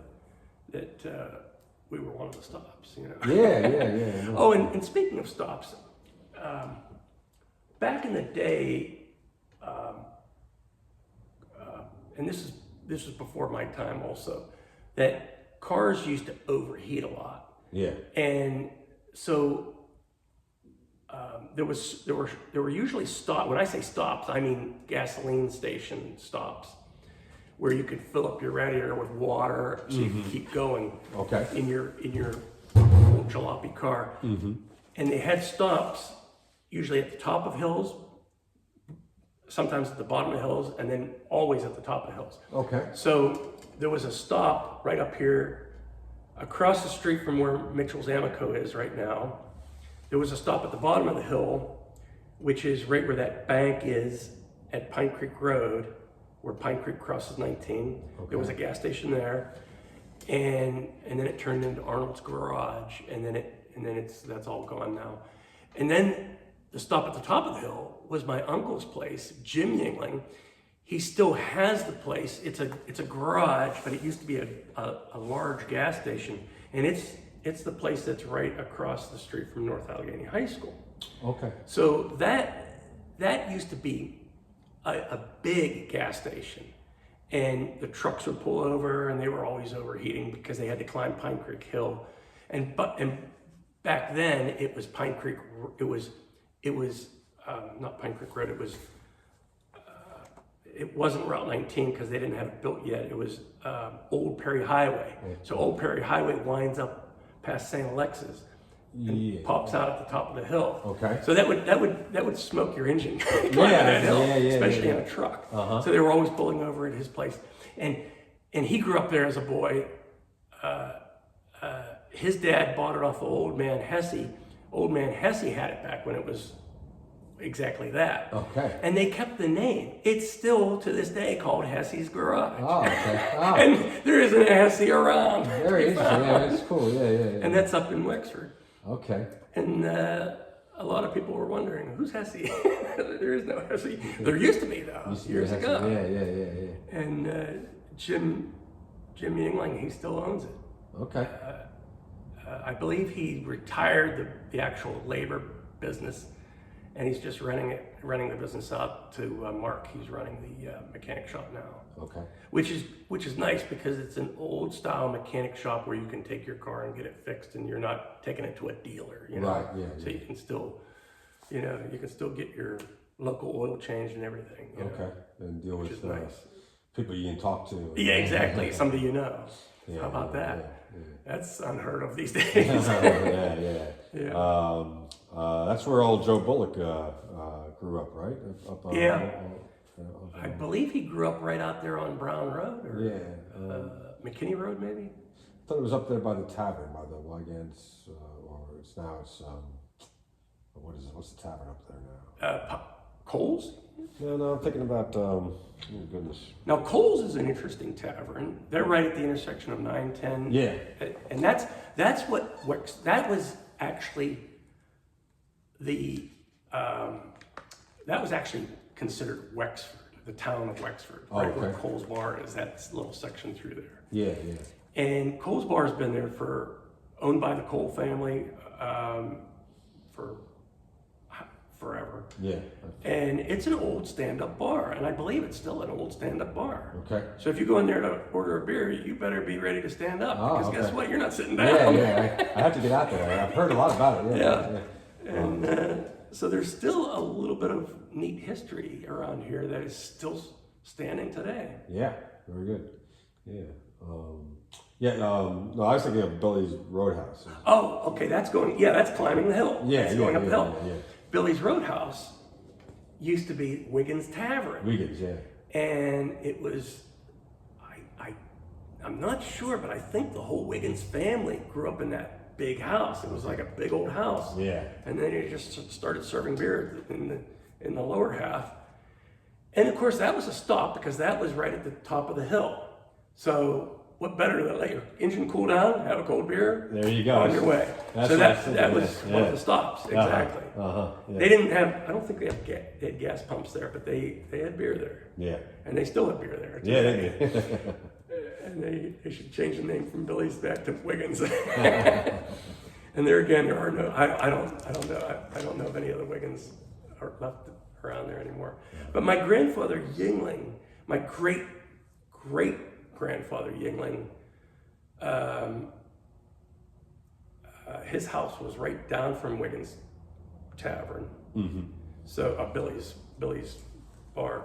that we were one of the stops, Yeah. Oh, and speaking of stops, back in the day, and this is before my time also, that cars used to overheat a lot. Yeah. And so there were usually when I say stops, I mean gasoline station stops, where you could fill up your radiator with water so you could keep going. Okay. In your little jalopy car. Mm-hmm. And they had stops usually at the top of hills, sometimes at the bottom of hills, and then always at the top of hills. Okay. So there was a stop right up here across the street from where Mitchell's Amico is right now. There was a stop at the bottom of the hill, which is right where that bank is at Pine Creek Road, where Pine Creek crosses 19. Okay. There was a gas station there, and then it turned into Arnold's Garage, and then that's all gone now. And then the stop at the top of the hill was my uncle's place, Jim Yingling. He still has the place. It's a garage, but it used to be a large gas station, and it's the place that's right across the street from North Allegheny High School. Okay. So that used to be a big gas station, and the trucks would pull over, and they were always overheating because they had to climb Pine Creek Hill, and back then it was Pine Creek. It was not Pine Creek Road. It wasn't Route 19 because they didn't have it built yet. It was Old Perry Highway. So Old Perry Highway winds up past St. Alexis and pops out at the top of the hill. Okay. So that would smoke your engine climbing that hill, especially in a truck. So they were always pulling over at his place, and he grew up there as a boy. His dad bought it off of Old Man Hesse. Old Man Hesse had it back when it was exactly that. Okay. And they kept the name. It's still to this day called Hesse's Garage. Oh, okay. Oh. And there isn't a Hesse around. Very interesting. Yeah, that's cool. Yeah. And that's up in Wexford. Okay. And a lot of people were wondering, who's Hesse? There is no Hesse. There used to be, though, years ago. Yeah. And Jim Yingling, he still owns it. Okay. I believe he retired the actual labor business, and he's just renting the business out to Mark. He's running the mechanic shop now. Okay. Which is nice because it's an old style mechanic shop where you can take your car and get it fixed, and you're not taking it to a dealer. You know? Right. Yeah. So you can still, you can still get your local oil changed and everything. You know, Okay. And deal which with is nice. people you can talk to. Yeah, exactly. Somebody you know. Yeah, How about that? Yeah. That's unheard of these days. Yeah. That's where old Joe Bullock grew up, right? Yeah. I believe he grew up right out there on Brown Road, or McKinney Road, maybe. I thought it was up there by the tavern, by the Wygans, or it's what is it? What's the tavern up there now? Coles? No, I'm thinking about. Oh goodness. Now Coles is an interesting tavern. They're right at the intersection of 910. Yeah. And that was actually that was actually considered Wexford, the town of Wexford, right where Coles Bar is, that little section through there. Yeah. And Coles Bar has been there owned by the Cole family for forever. Yeah. And it's an old stand-up bar, and I believe it's still an old stand-up bar. Okay. So if you go in there to order a beer, you better be ready to stand up, because guess what? You're not sitting down. Yeah. I have to get out there. I've heard a lot about it. Yeah. And so there's still a little bit of neat history around here that is still standing today. Yeah. Very good. Yeah. No, I was thinking of Billy's Roadhouse. Oh, okay. That's climbing the hill. That's going up the hill. Yeah. Billy's Roadhouse used to be Wiggins Tavern. Wiggins, yeah. And it was, I'm not sure, but I think the whole Wiggins family grew up in that big house. It was like a big old house. Yeah. And then they just started serving beer in the lower half. And of course that was a stop because that was right at the top of the hill. So what better than let your engine cool down, have a cold beer, there you go, on your way. So that was one of the stops, exactly. Yeah. They didn't have, I don't think they had gas pumps there, but they had beer there. Yeah. And they still have beer there. Yeah, they did. And they should change the name from Billy's back to Wiggins. And there again, there are no, I don't know if any other Wiggins are left around there anymore. But my grandfather Yingling, my great grandfather Yingling, his house was right down from Wiggins Tavern. Mm-hmm. So Billy's Bar,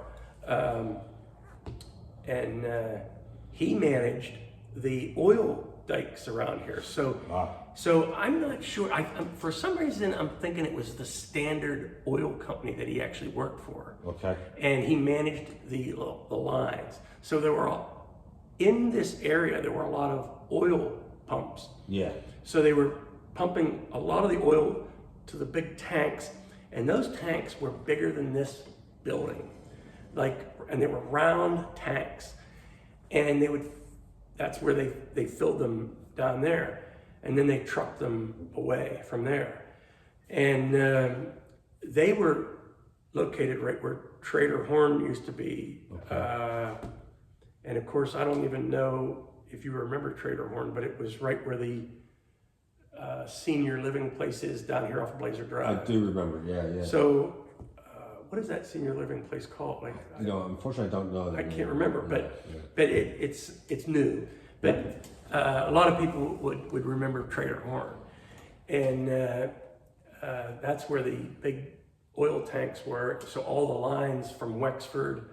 and he managed the oil dikes around here. So I'm not sure. For some reason, I'm thinking it was the Standard Oil Company that he actually worked for. Okay. And he managed the lines. So in this area, there were a lot of oil pumps. Yeah. So they were pumping a lot of the oil to the big tanks, and those tanks were bigger than this building. And they were round tanks. And that's where they filled them down there. And then they trucked them away from there. And they were located right where Trader Horn used to be. Okay. And of course, I don't even know if you remember Trader Horn, but it was right where the senior living place is down here off of Blazer Drive. I do remember, yeah. So, what is that senior living place called? Like, Unfortunately, I don't know that. I can't remember, but it's new. But a lot of people would remember Trader Horn, and that's where the big oil tanks were. So all the lines from Wexford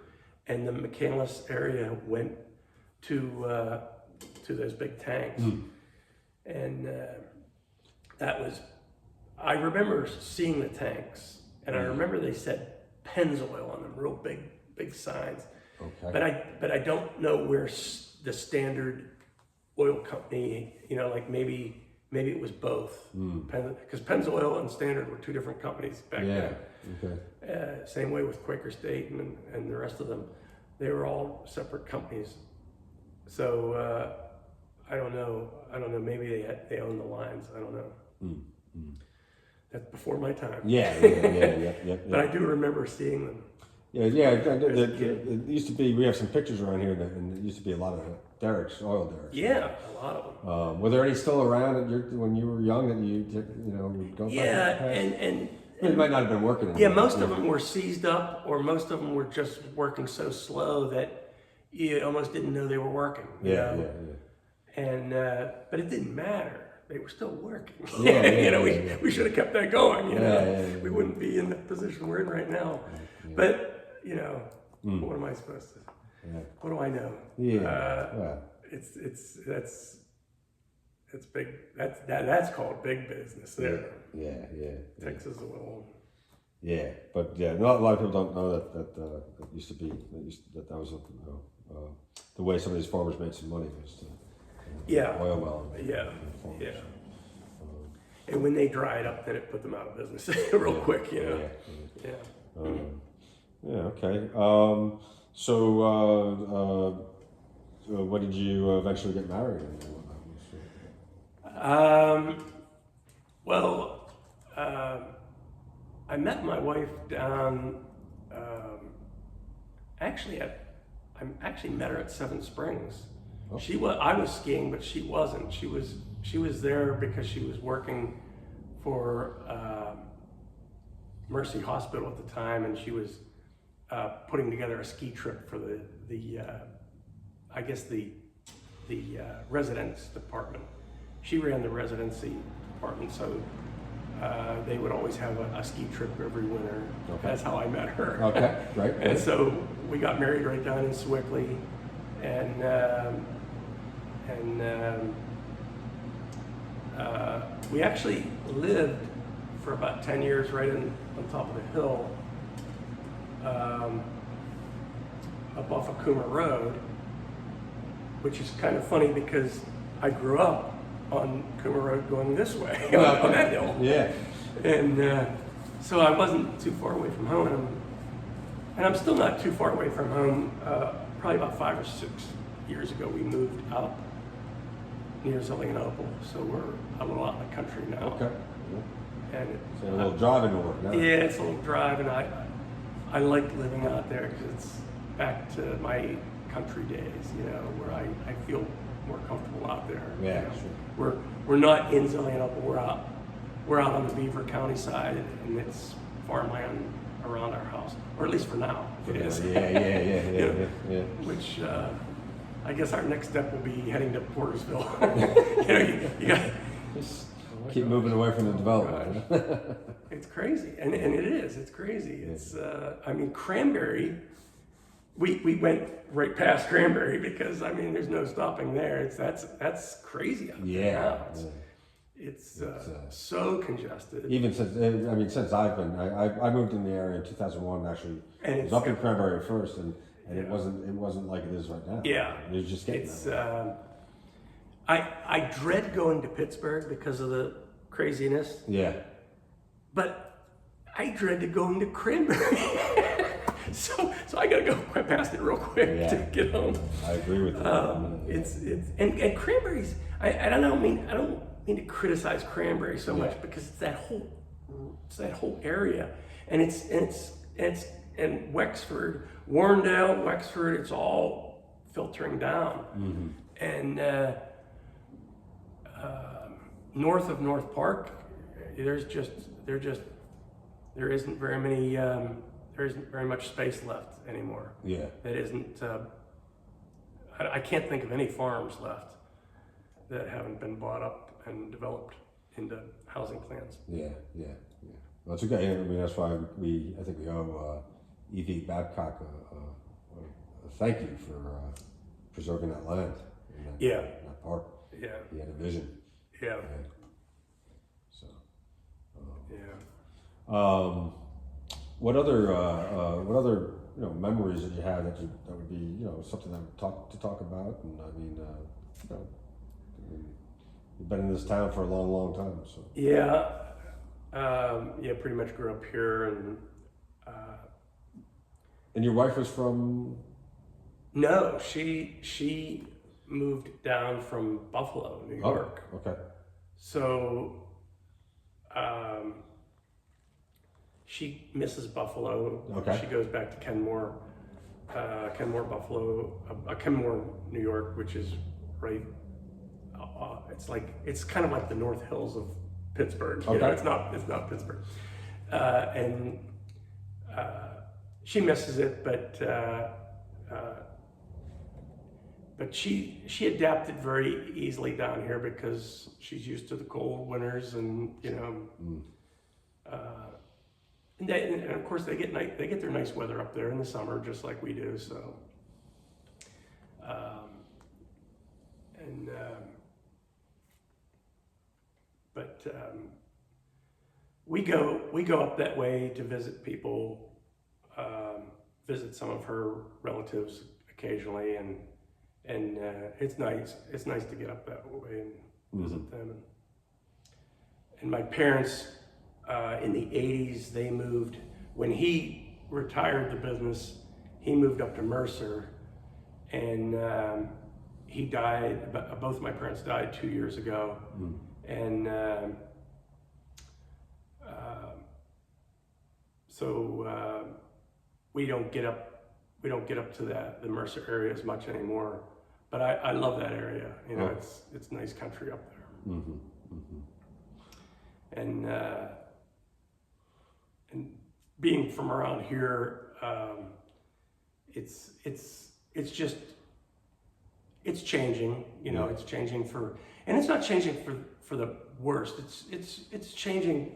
and the McCandless area went to those big tanks, and that was. I remember seeing the tanks, and I remember they said Pennzoil on them, real big signs. Okay. But I don't know where the Standard Oil Company, like maybe it was both, because Pennzoil and Standard were two different companies back then. Okay. Same way with Quaker State and the rest of them, they were all separate companies. So I don't know. Maybe they own the lines. I don't know. That's before my time. Yeah. But I do remember seeing them. Yeah. It used to be. We have some pictures around here, and it used to be a lot of derricks, oil derricks. Yeah, a lot of them. Were there any still around when you were young that you would go? Yeah, and it might not have been working. Yeah, most of them were seized up, or most of them were just working so slow that you almost didn't know they were working. Yeah. And but it didn't matter. They were still working. Yeah, we should have kept that going. Yeah. We wouldn't be in the position we're in right now. Yeah. But what am I supposed to? Yeah. What do I know? Yeah. It's big. That's called big business there. Yeah. Texas oil. Yeah, but a lot of people don't know that used to be that was the way some of these farmers made some money was to oil well. Yeah. And when they dried up, then it put them out of business real quick. Yeah. Okay. So when did you eventually get married? Well, I met my wife down. I actually met her at Seven Springs. Oh. I was skiing, but she wasn't. She was there because she was working for Mercy Hospital at the time, and she was putting together a ski trip for the residence department. She ran the residency department, so they would always have a ski trip every winter. Okay. That's how I met her. Okay, right. And so we got married right down in Swickley, and we actually lived for about 10 years right on top of the hill, up off of Kummer Road, which is kind of funny because I grew up on Kummer Road going this way, on that hill. Yeah. And so I wasn't too far away from home, and I'm still not too far away from home. Probably about 5 or 6 years ago, we moved up near Zelienople, so we're a little out in the country now. Okay. Yeah. And so a little driving to work now. Yeah, it's a little drive, and I like living out there because it's back to my country days, where I feel more comfortable out there. Yeah, sure. We're not in Zelienople. We're out on the Beaver County side, and it's farmland around our house, or at least for now it is. Yeah. Which I guess our next step will be heading to Portersville. you got just keep moving away from the development. It's crazy, and it is. It's crazy. It's Cranberry. We went right past Cranberry because there's no stopping there. That's crazy out there now. It's so congested. Even since I've been, I moved in the area in 2001 actually. And it was up in Cranberry at first, and it wasn't like it is right now. Yeah, it was just getting. I dread going to Pittsburgh because of the craziness. Yeah. But I dreaded going to Cranberry. So I gotta go past it real quick to get home. I agree with you. And Cranberries. I don't mean to criticize Cranberry so much because it's that whole it's that whole area, and and Wexford, Warrendale, Wexford, it's all filtering down, and north of North Park, there isn't very many. There isn't very much space left anymore. Yeah. That isn't. I can't think of any farms left that haven't been bought up and developed into housing plans. Yeah. Well, it's okay. I mean, that's why I think we owe E.V. Babcock a thank you for preserving that land. In that park. Yeah. He had a vision. Yeah. So. What other memories that you have that would be something that would talk about? And I mean, you've been in this town for a long time, so. Yeah. Pretty much grew up here, and your wife was from? No, she moved down from Buffalo, New York. Oh, okay. So, she misses Buffalo. Okay. She goes back to Kenmore, Kenmore, New York, which is right. It's kind of like the North Hills of Pittsburgh. Okay. It's not Pittsburgh, and she misses it, but she adapted very easily down here because she's used to the cold winters, and and of course they get their nice weather up there in the summer just like we do. So, we go up that way to visit people, visit some of her relatives occasionally, and it's nice. It's nice to get up that way and visit them. And my parents, in the 80s, they moved. When he retired the business, he moved up to Mercer, and he died. Both my parents died 2 years ago, and so we don't get up to the Mercer area as much anymore. But I love that area. It's nice country up there. And being from around here, it's changing. It's changing and it's not changing for the worst. It's changing.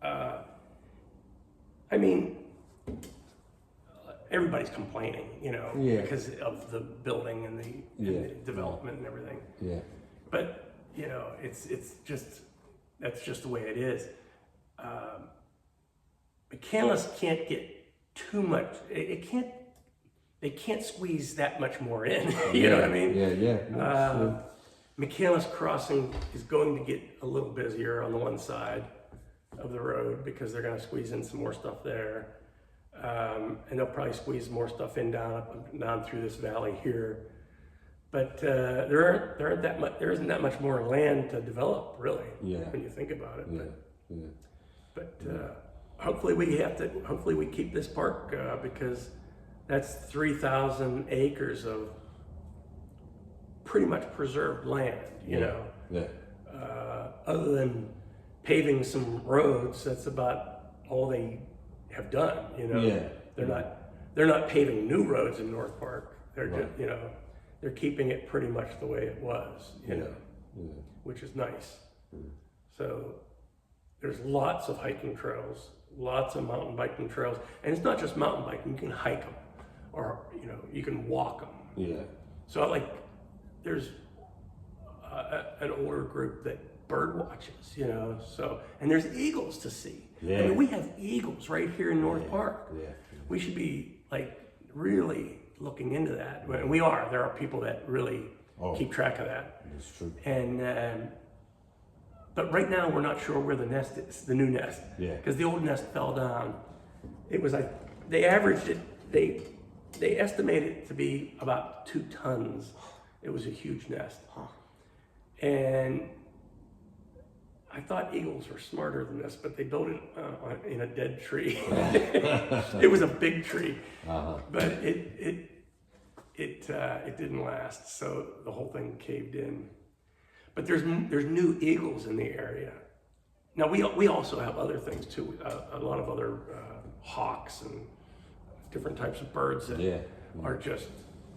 I mean, everybody's complaining, because of the building and the development and everything. Yeah. But that's just the way it is. McCandless can't get too much. They can't squeeze that much more in. You know what I mean? Yeah. McCandless Crossing is going to get a little busier on the one side of the road because they're going to squeeze in some more stuff there. And they'll probably squeeze more stuff in down through this valley here. But there isn't that much more land to develop, really, when you think about it. But hopefully we keep this park because that's 3,000 acres of pretty much preserved land. Other than paving some roads, that's about all they have done. They're not paving new roads in North Park. They're just they're keeping it pretty much the way it was, which is nice. So there's lots of hiking trails, lots of mountain biking trails, and it's not just mountain biking. You can hike them, or you can walk them. Yeah. So there's an older group that bird watches, So and there's eagles to see. Yeah. I mean, we have eagles right here in North Park. Yeah. We should be really looking into that. And we are. There are people that really keep track of that. That's true. And but right now we're not sure where the nest is, the new nest. Yeah. Because the old nest fell down. It was they averaged it. They estimated it to be about 2 tons. It was a huge nest. And I thought eagles were smarter than this, but they built it in a dead tree. It was a big tree, but it didn't last, so the whole thing caved in. But there's new eagles in the area. Now we also have other things too. A lot of other hawks and different types of birds that are just,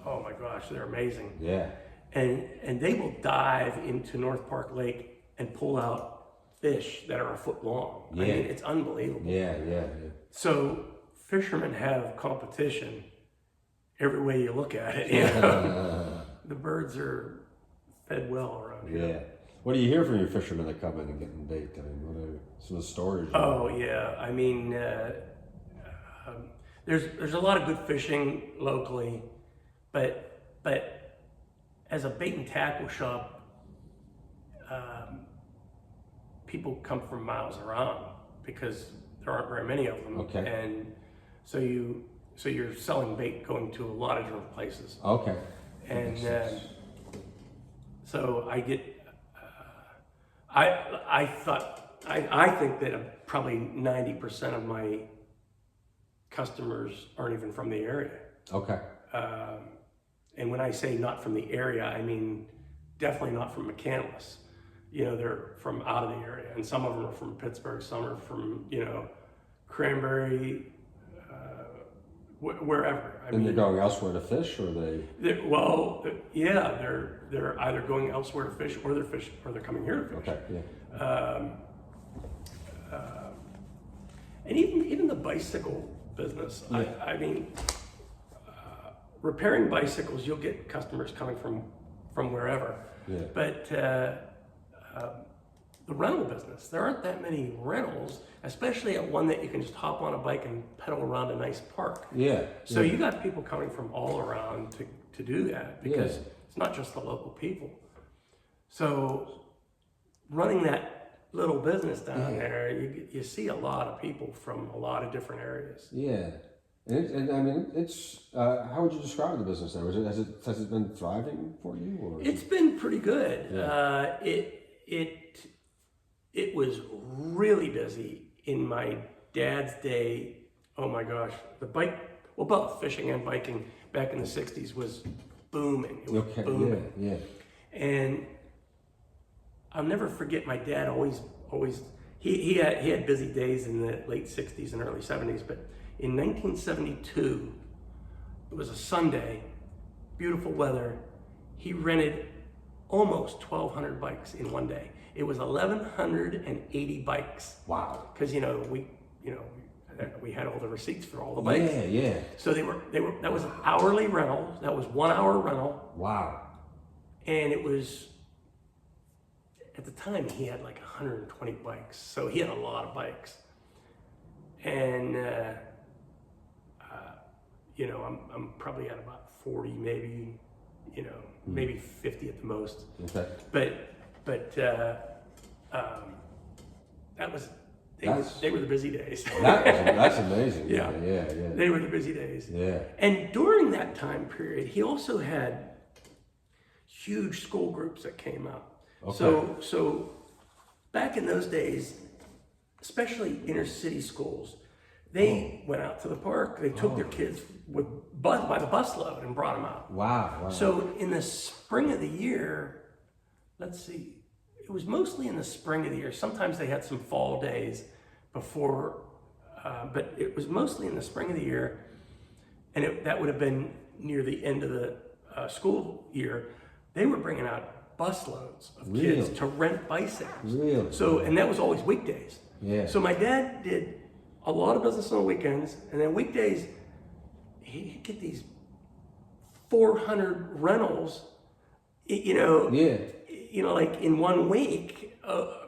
oh my gosh, they're amazing. Yeah. And they will dive into North Park Lake and pull out fish that are a foot long. Yeah. I mean, it's unbelievable. Yeah. So fishermen have competition every way you look at it. You know? The birds are fed well around here. Yeah. What do you hear from your fishermen that come in and get in bait? I mean, what are some of the stories? Oh yeah, I mean, there's a lot of good fishing locally, but as a bait and tackle shop, people come from miles around because there aren't very many of them. Okay. And so you're selling bait going to a lot of different places. Okay. And so I get, I think that probably 90% of my customers aren't even from the area. Okay. And when I say not from the area, I mean definitely not from McCandless. You know, they're from out of the area, and some of them are from Pittsburgh, some are from, you know, Cranberry, wherever. And they're going elsewhere to fish, or they're either going elsewhere to fish, or they're coming here to fish. Okay. Yeah. And even the bicycle business. Yeah. I mean, repairing bicycles, you'll get customers coming from wherever. Yeah. But the rental business, there aren't that many rentals, especially at one that you can just hop on a bike and pedal around a nice park. Yeah. So you got people coming from all around to do that, because it's not just the local people. So running that little business down there, you see a lot of people from a lot of different areas. Yeah. And I mean, it's how would you describe the business there? Has it been thriving for you? Or It's been pretty good. Yeah. It was really busy in my dad's day. Oh my gosh, both fishing and biking back in the 60s was booming. It was booming. Yeah. And I'll never forget my dad always he had busy days in the late 60s and early 70s, but in 1972, it was a Sunday, beautiful weather. He rented almost 1,200 bikes in one day. It was 1,180 bikes. Wow. Because we had all the receipts for all the bikes. Yeah. So they were that was an hourly rental. That was 1 hour rental. Wow. And it was, at the time, he had like 120 bikes. So he had a lot of bikes. And I'm probably at about 40, maybe, maybe 50 at the most. Okay. But they were the busy days. That's amazing. Yeah. Yeah. They were the busy days. Yeah. And during that time period, he also had huge school groups that came out. Okay. So back in those days, especially inner city schools, they went out to the park. They took their kids by the busload and brought them out. Wow. So in the spring of the year, let's see, it was mostly in the spring of the year. Sometimes they had some fall days before, but it was mostly in the spring of the year, and that would have been near the end of the school year. They were bringing out busloads of kids to rent bicycles. Really? So, and that was always weekdays. Yeah. So my dad did a lot of business on weekends, and then weekdays, he'd get these 400 rentals, like in 1 week,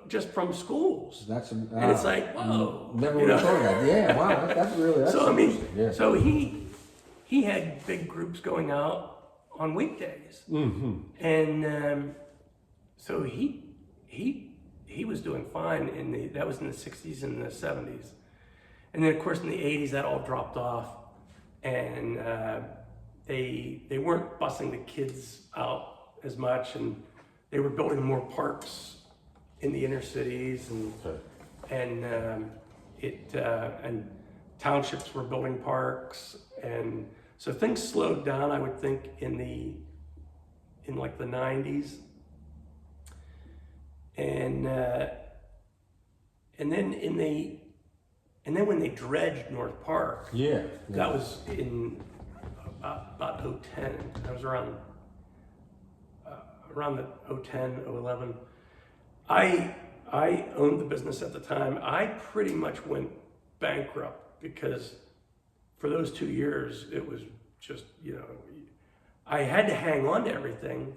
just from schools. And it's like, whoa. Never would have thought of that. Yeah, wow, that's So, I mean, interesting. Yeah. so he had big groups going out on weekdays. Mm-hmm. And so he was doing fine that was in the 60s and the 70s. And then of course in the 80s that all dropped off, and they weren't busing the kids out as much, and they were building more parks the inner cities, and townships were building parks, and so things slowed down. I would think in like the 90s, and then when they dredged North Park, that was in about 2010. That was around the 2010, 2011. I owned the business at the time. I pretty much went bankrupt because for those 2 years, it was just, I had to hang on to everything,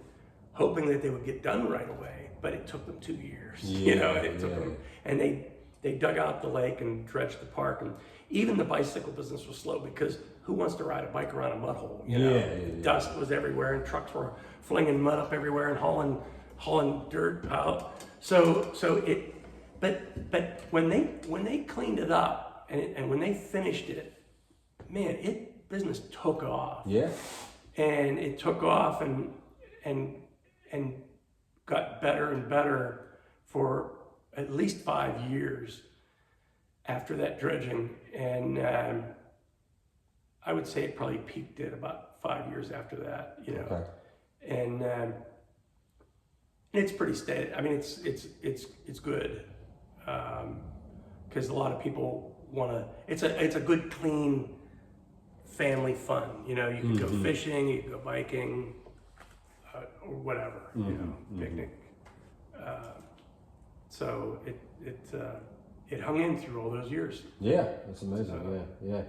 hoping that they would get done right away, but it took them 2 years. It took them, and they dug out the lake and dredged the park, and even the bicycle business was slow because who wants to ride a bike around a mud hole? Dust was everywhere, and trucks were flinging mud up everywhere and hauling dirt out. But when they cleaned it up and when they finished it, man, business took off. Yeah. And it took off and got better and better for at least 5 years after that dredging. And I would say it probably peaked at about 5 years after that, Okay. And it's pretty steady. I mean, it's good because a lot of people want to. It's a good, clean family fun. You can go fishing, you can go biking, or whatever. Picnic. So it hung in through all those years. Yeah, that's amazing. Yeah.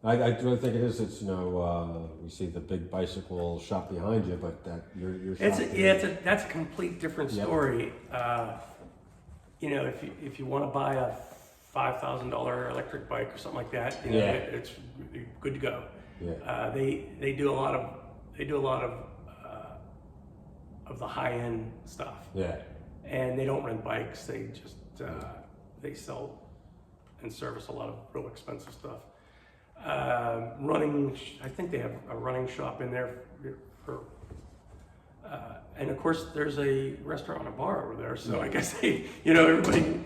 I really think it is. It's we see the big bicycle shop behind you, but that your shop. That's a complete different story. If you want to buy a $5,000 electric bike or something like that, it's good to go. Yeah. They do a lot of the high end stuff. Yeah. And they don't rent bikes. They just they sell and service a lot of real expensive stuff. Running, I think they have a running shop in there and of course there's a restaurant and a bar over there. So I guess everybody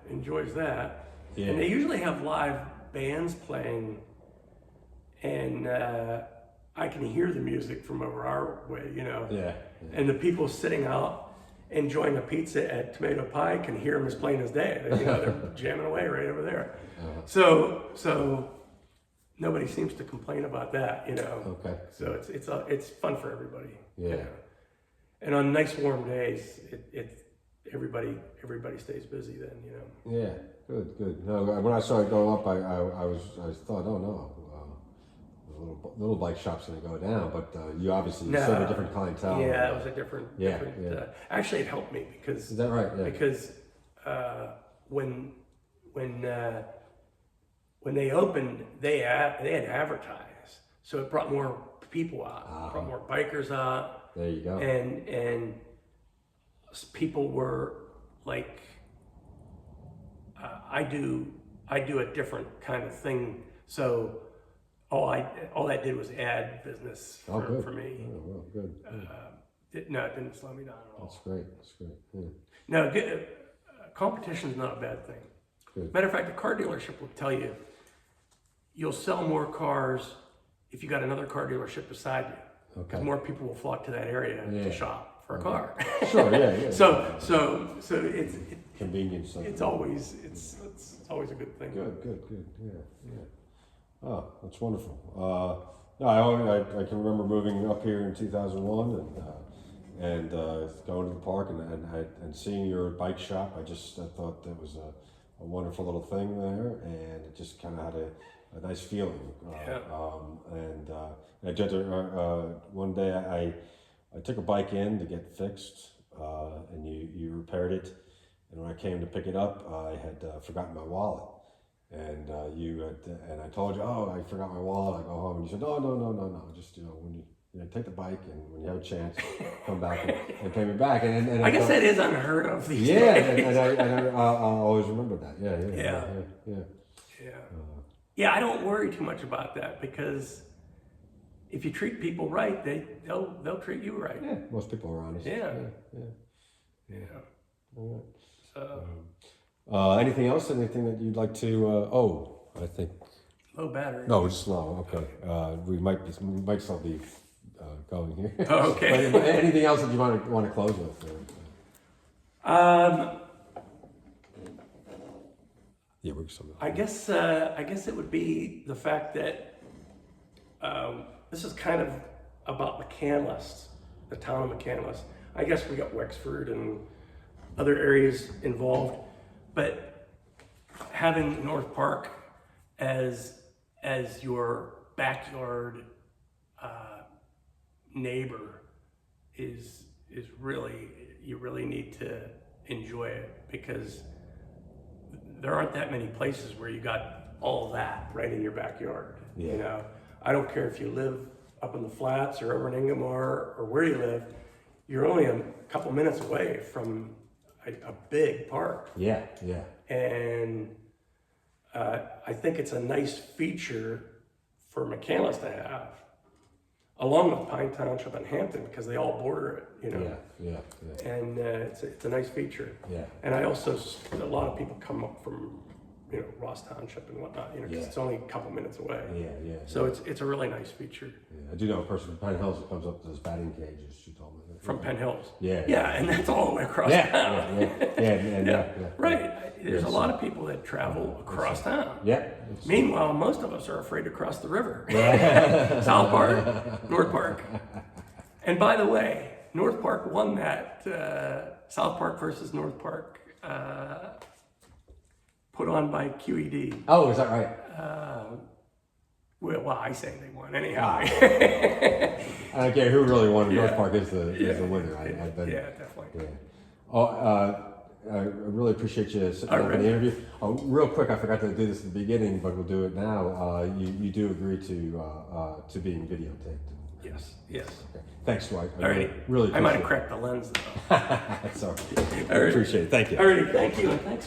enjoys that. Yeah. And they usually have live bands playing, and I can hear the music from over our way, Yeah. And the people sitting out enjoying a pizza at Tomato Pie can hear them as plain as day. They're jamming away right over there. So nobody seems to complain about that, Okay. So it's fun for everybody. Yeah. And on nice warm days, everybody stays busy then, Yeah. Good. No, when I started going up, I thought, oh no. Little bike shop's going to go down, but you obviously serve a different clientele. Yeah, it was a different. Actually, it helped me because. Is that right? Yeah. Because when they opened, they had advertised, so it brought more people out, brought more bikers out. There you go. And people were like, I do a different kind of thing, so. All that did was add business for me. Oh, well, good. It didn't slow me down at all. That's great. Yeah. No, competition is not a bad thing. Good. Matter of fact, a car dealership will tell you you'll sell more cars if you got another car dealership beside you, because more people will flock to that area to shop for a car. Sure. Yeah. So it's convenience. It's always a good thing. Good. Yeah. Oh, that's wonderful. I can remember moving up here in 2001 and going to the park and seeing your bike shop. I thought that was a wonderful little thing there, and it just kind of had a nice feeling. I did one day I took a bike in to get fixed, and you repaired it, and when I came to pick it up, I had forgotten my wallet. And and I told you, I forgot my wallet. I go home, and you said, no. Just when you take the bike, and when you have a chance, come back and pay me back. And I guess that is unheard of these days. Yeah, and I'll always remember that. Yeah. I don't worry too much about that, because if you treat people right, they'll treat you right. Yeah, most people are honest. Yeah. Yeah. All So right. Anything else? Anything that you'd like to? I think low battery. no, just slow. Okay. We might still be going here. Oh, okay. But anything else that you want to close with? Yeah, we're still. I guess it would be the fact that this is kind of about McCandless, the town of McCandless. I guess we got Wexford and other areas involved, but having North Park as your backyard neighbor is really, you really need to enjoy it, because there aren't that many places where you got all of that right in your backyard. Yeah. You know, I don't care if you live up in the flats or over in Ingomar or where you live, you're only a couple minutes away from a big park. Yeah. And I think it's a nice feature for McCandless to have, along with Pine Township and Hampton, because they all border it, you know. Yeah. And it's a nice feature. Yeah. And I also, a lot of people come up from, you know, Ross Township and whatnot, you know, because Yeah. it's only a couple minutes away. Yeah. So it's a really nice feature. Yeah. I do know a person from Pine Hills who comes up to those batting cages. She told me. From Penn Hills. Yeah. Yeah, and that's all the way across town. Yeah. Right. There's Yes. a lot of people that travel across town. Yeah. Meanwhile, most of us are afraid to cross the river. South Park, North Park. And by the way, North Park won that South Park versus North Park put on by QED. Oh, is that right? Well, I say they won anyhow. I don't care who really won. Yeah. North Park is the winner. I've been, Yeah, definitely. Yeah. Oh, I really appreciate you sitting down for the interview. Oh, real quick, I forgot to do this at the beginning, but we'll do it now. You do agree to being videotaped. Yes. Okay. Thanks, Dwight. All right. Really I might have appreciate cracked the lens though. it. Sorry. All right. Appreciate it. Thank you. All right. Thank you, and thanks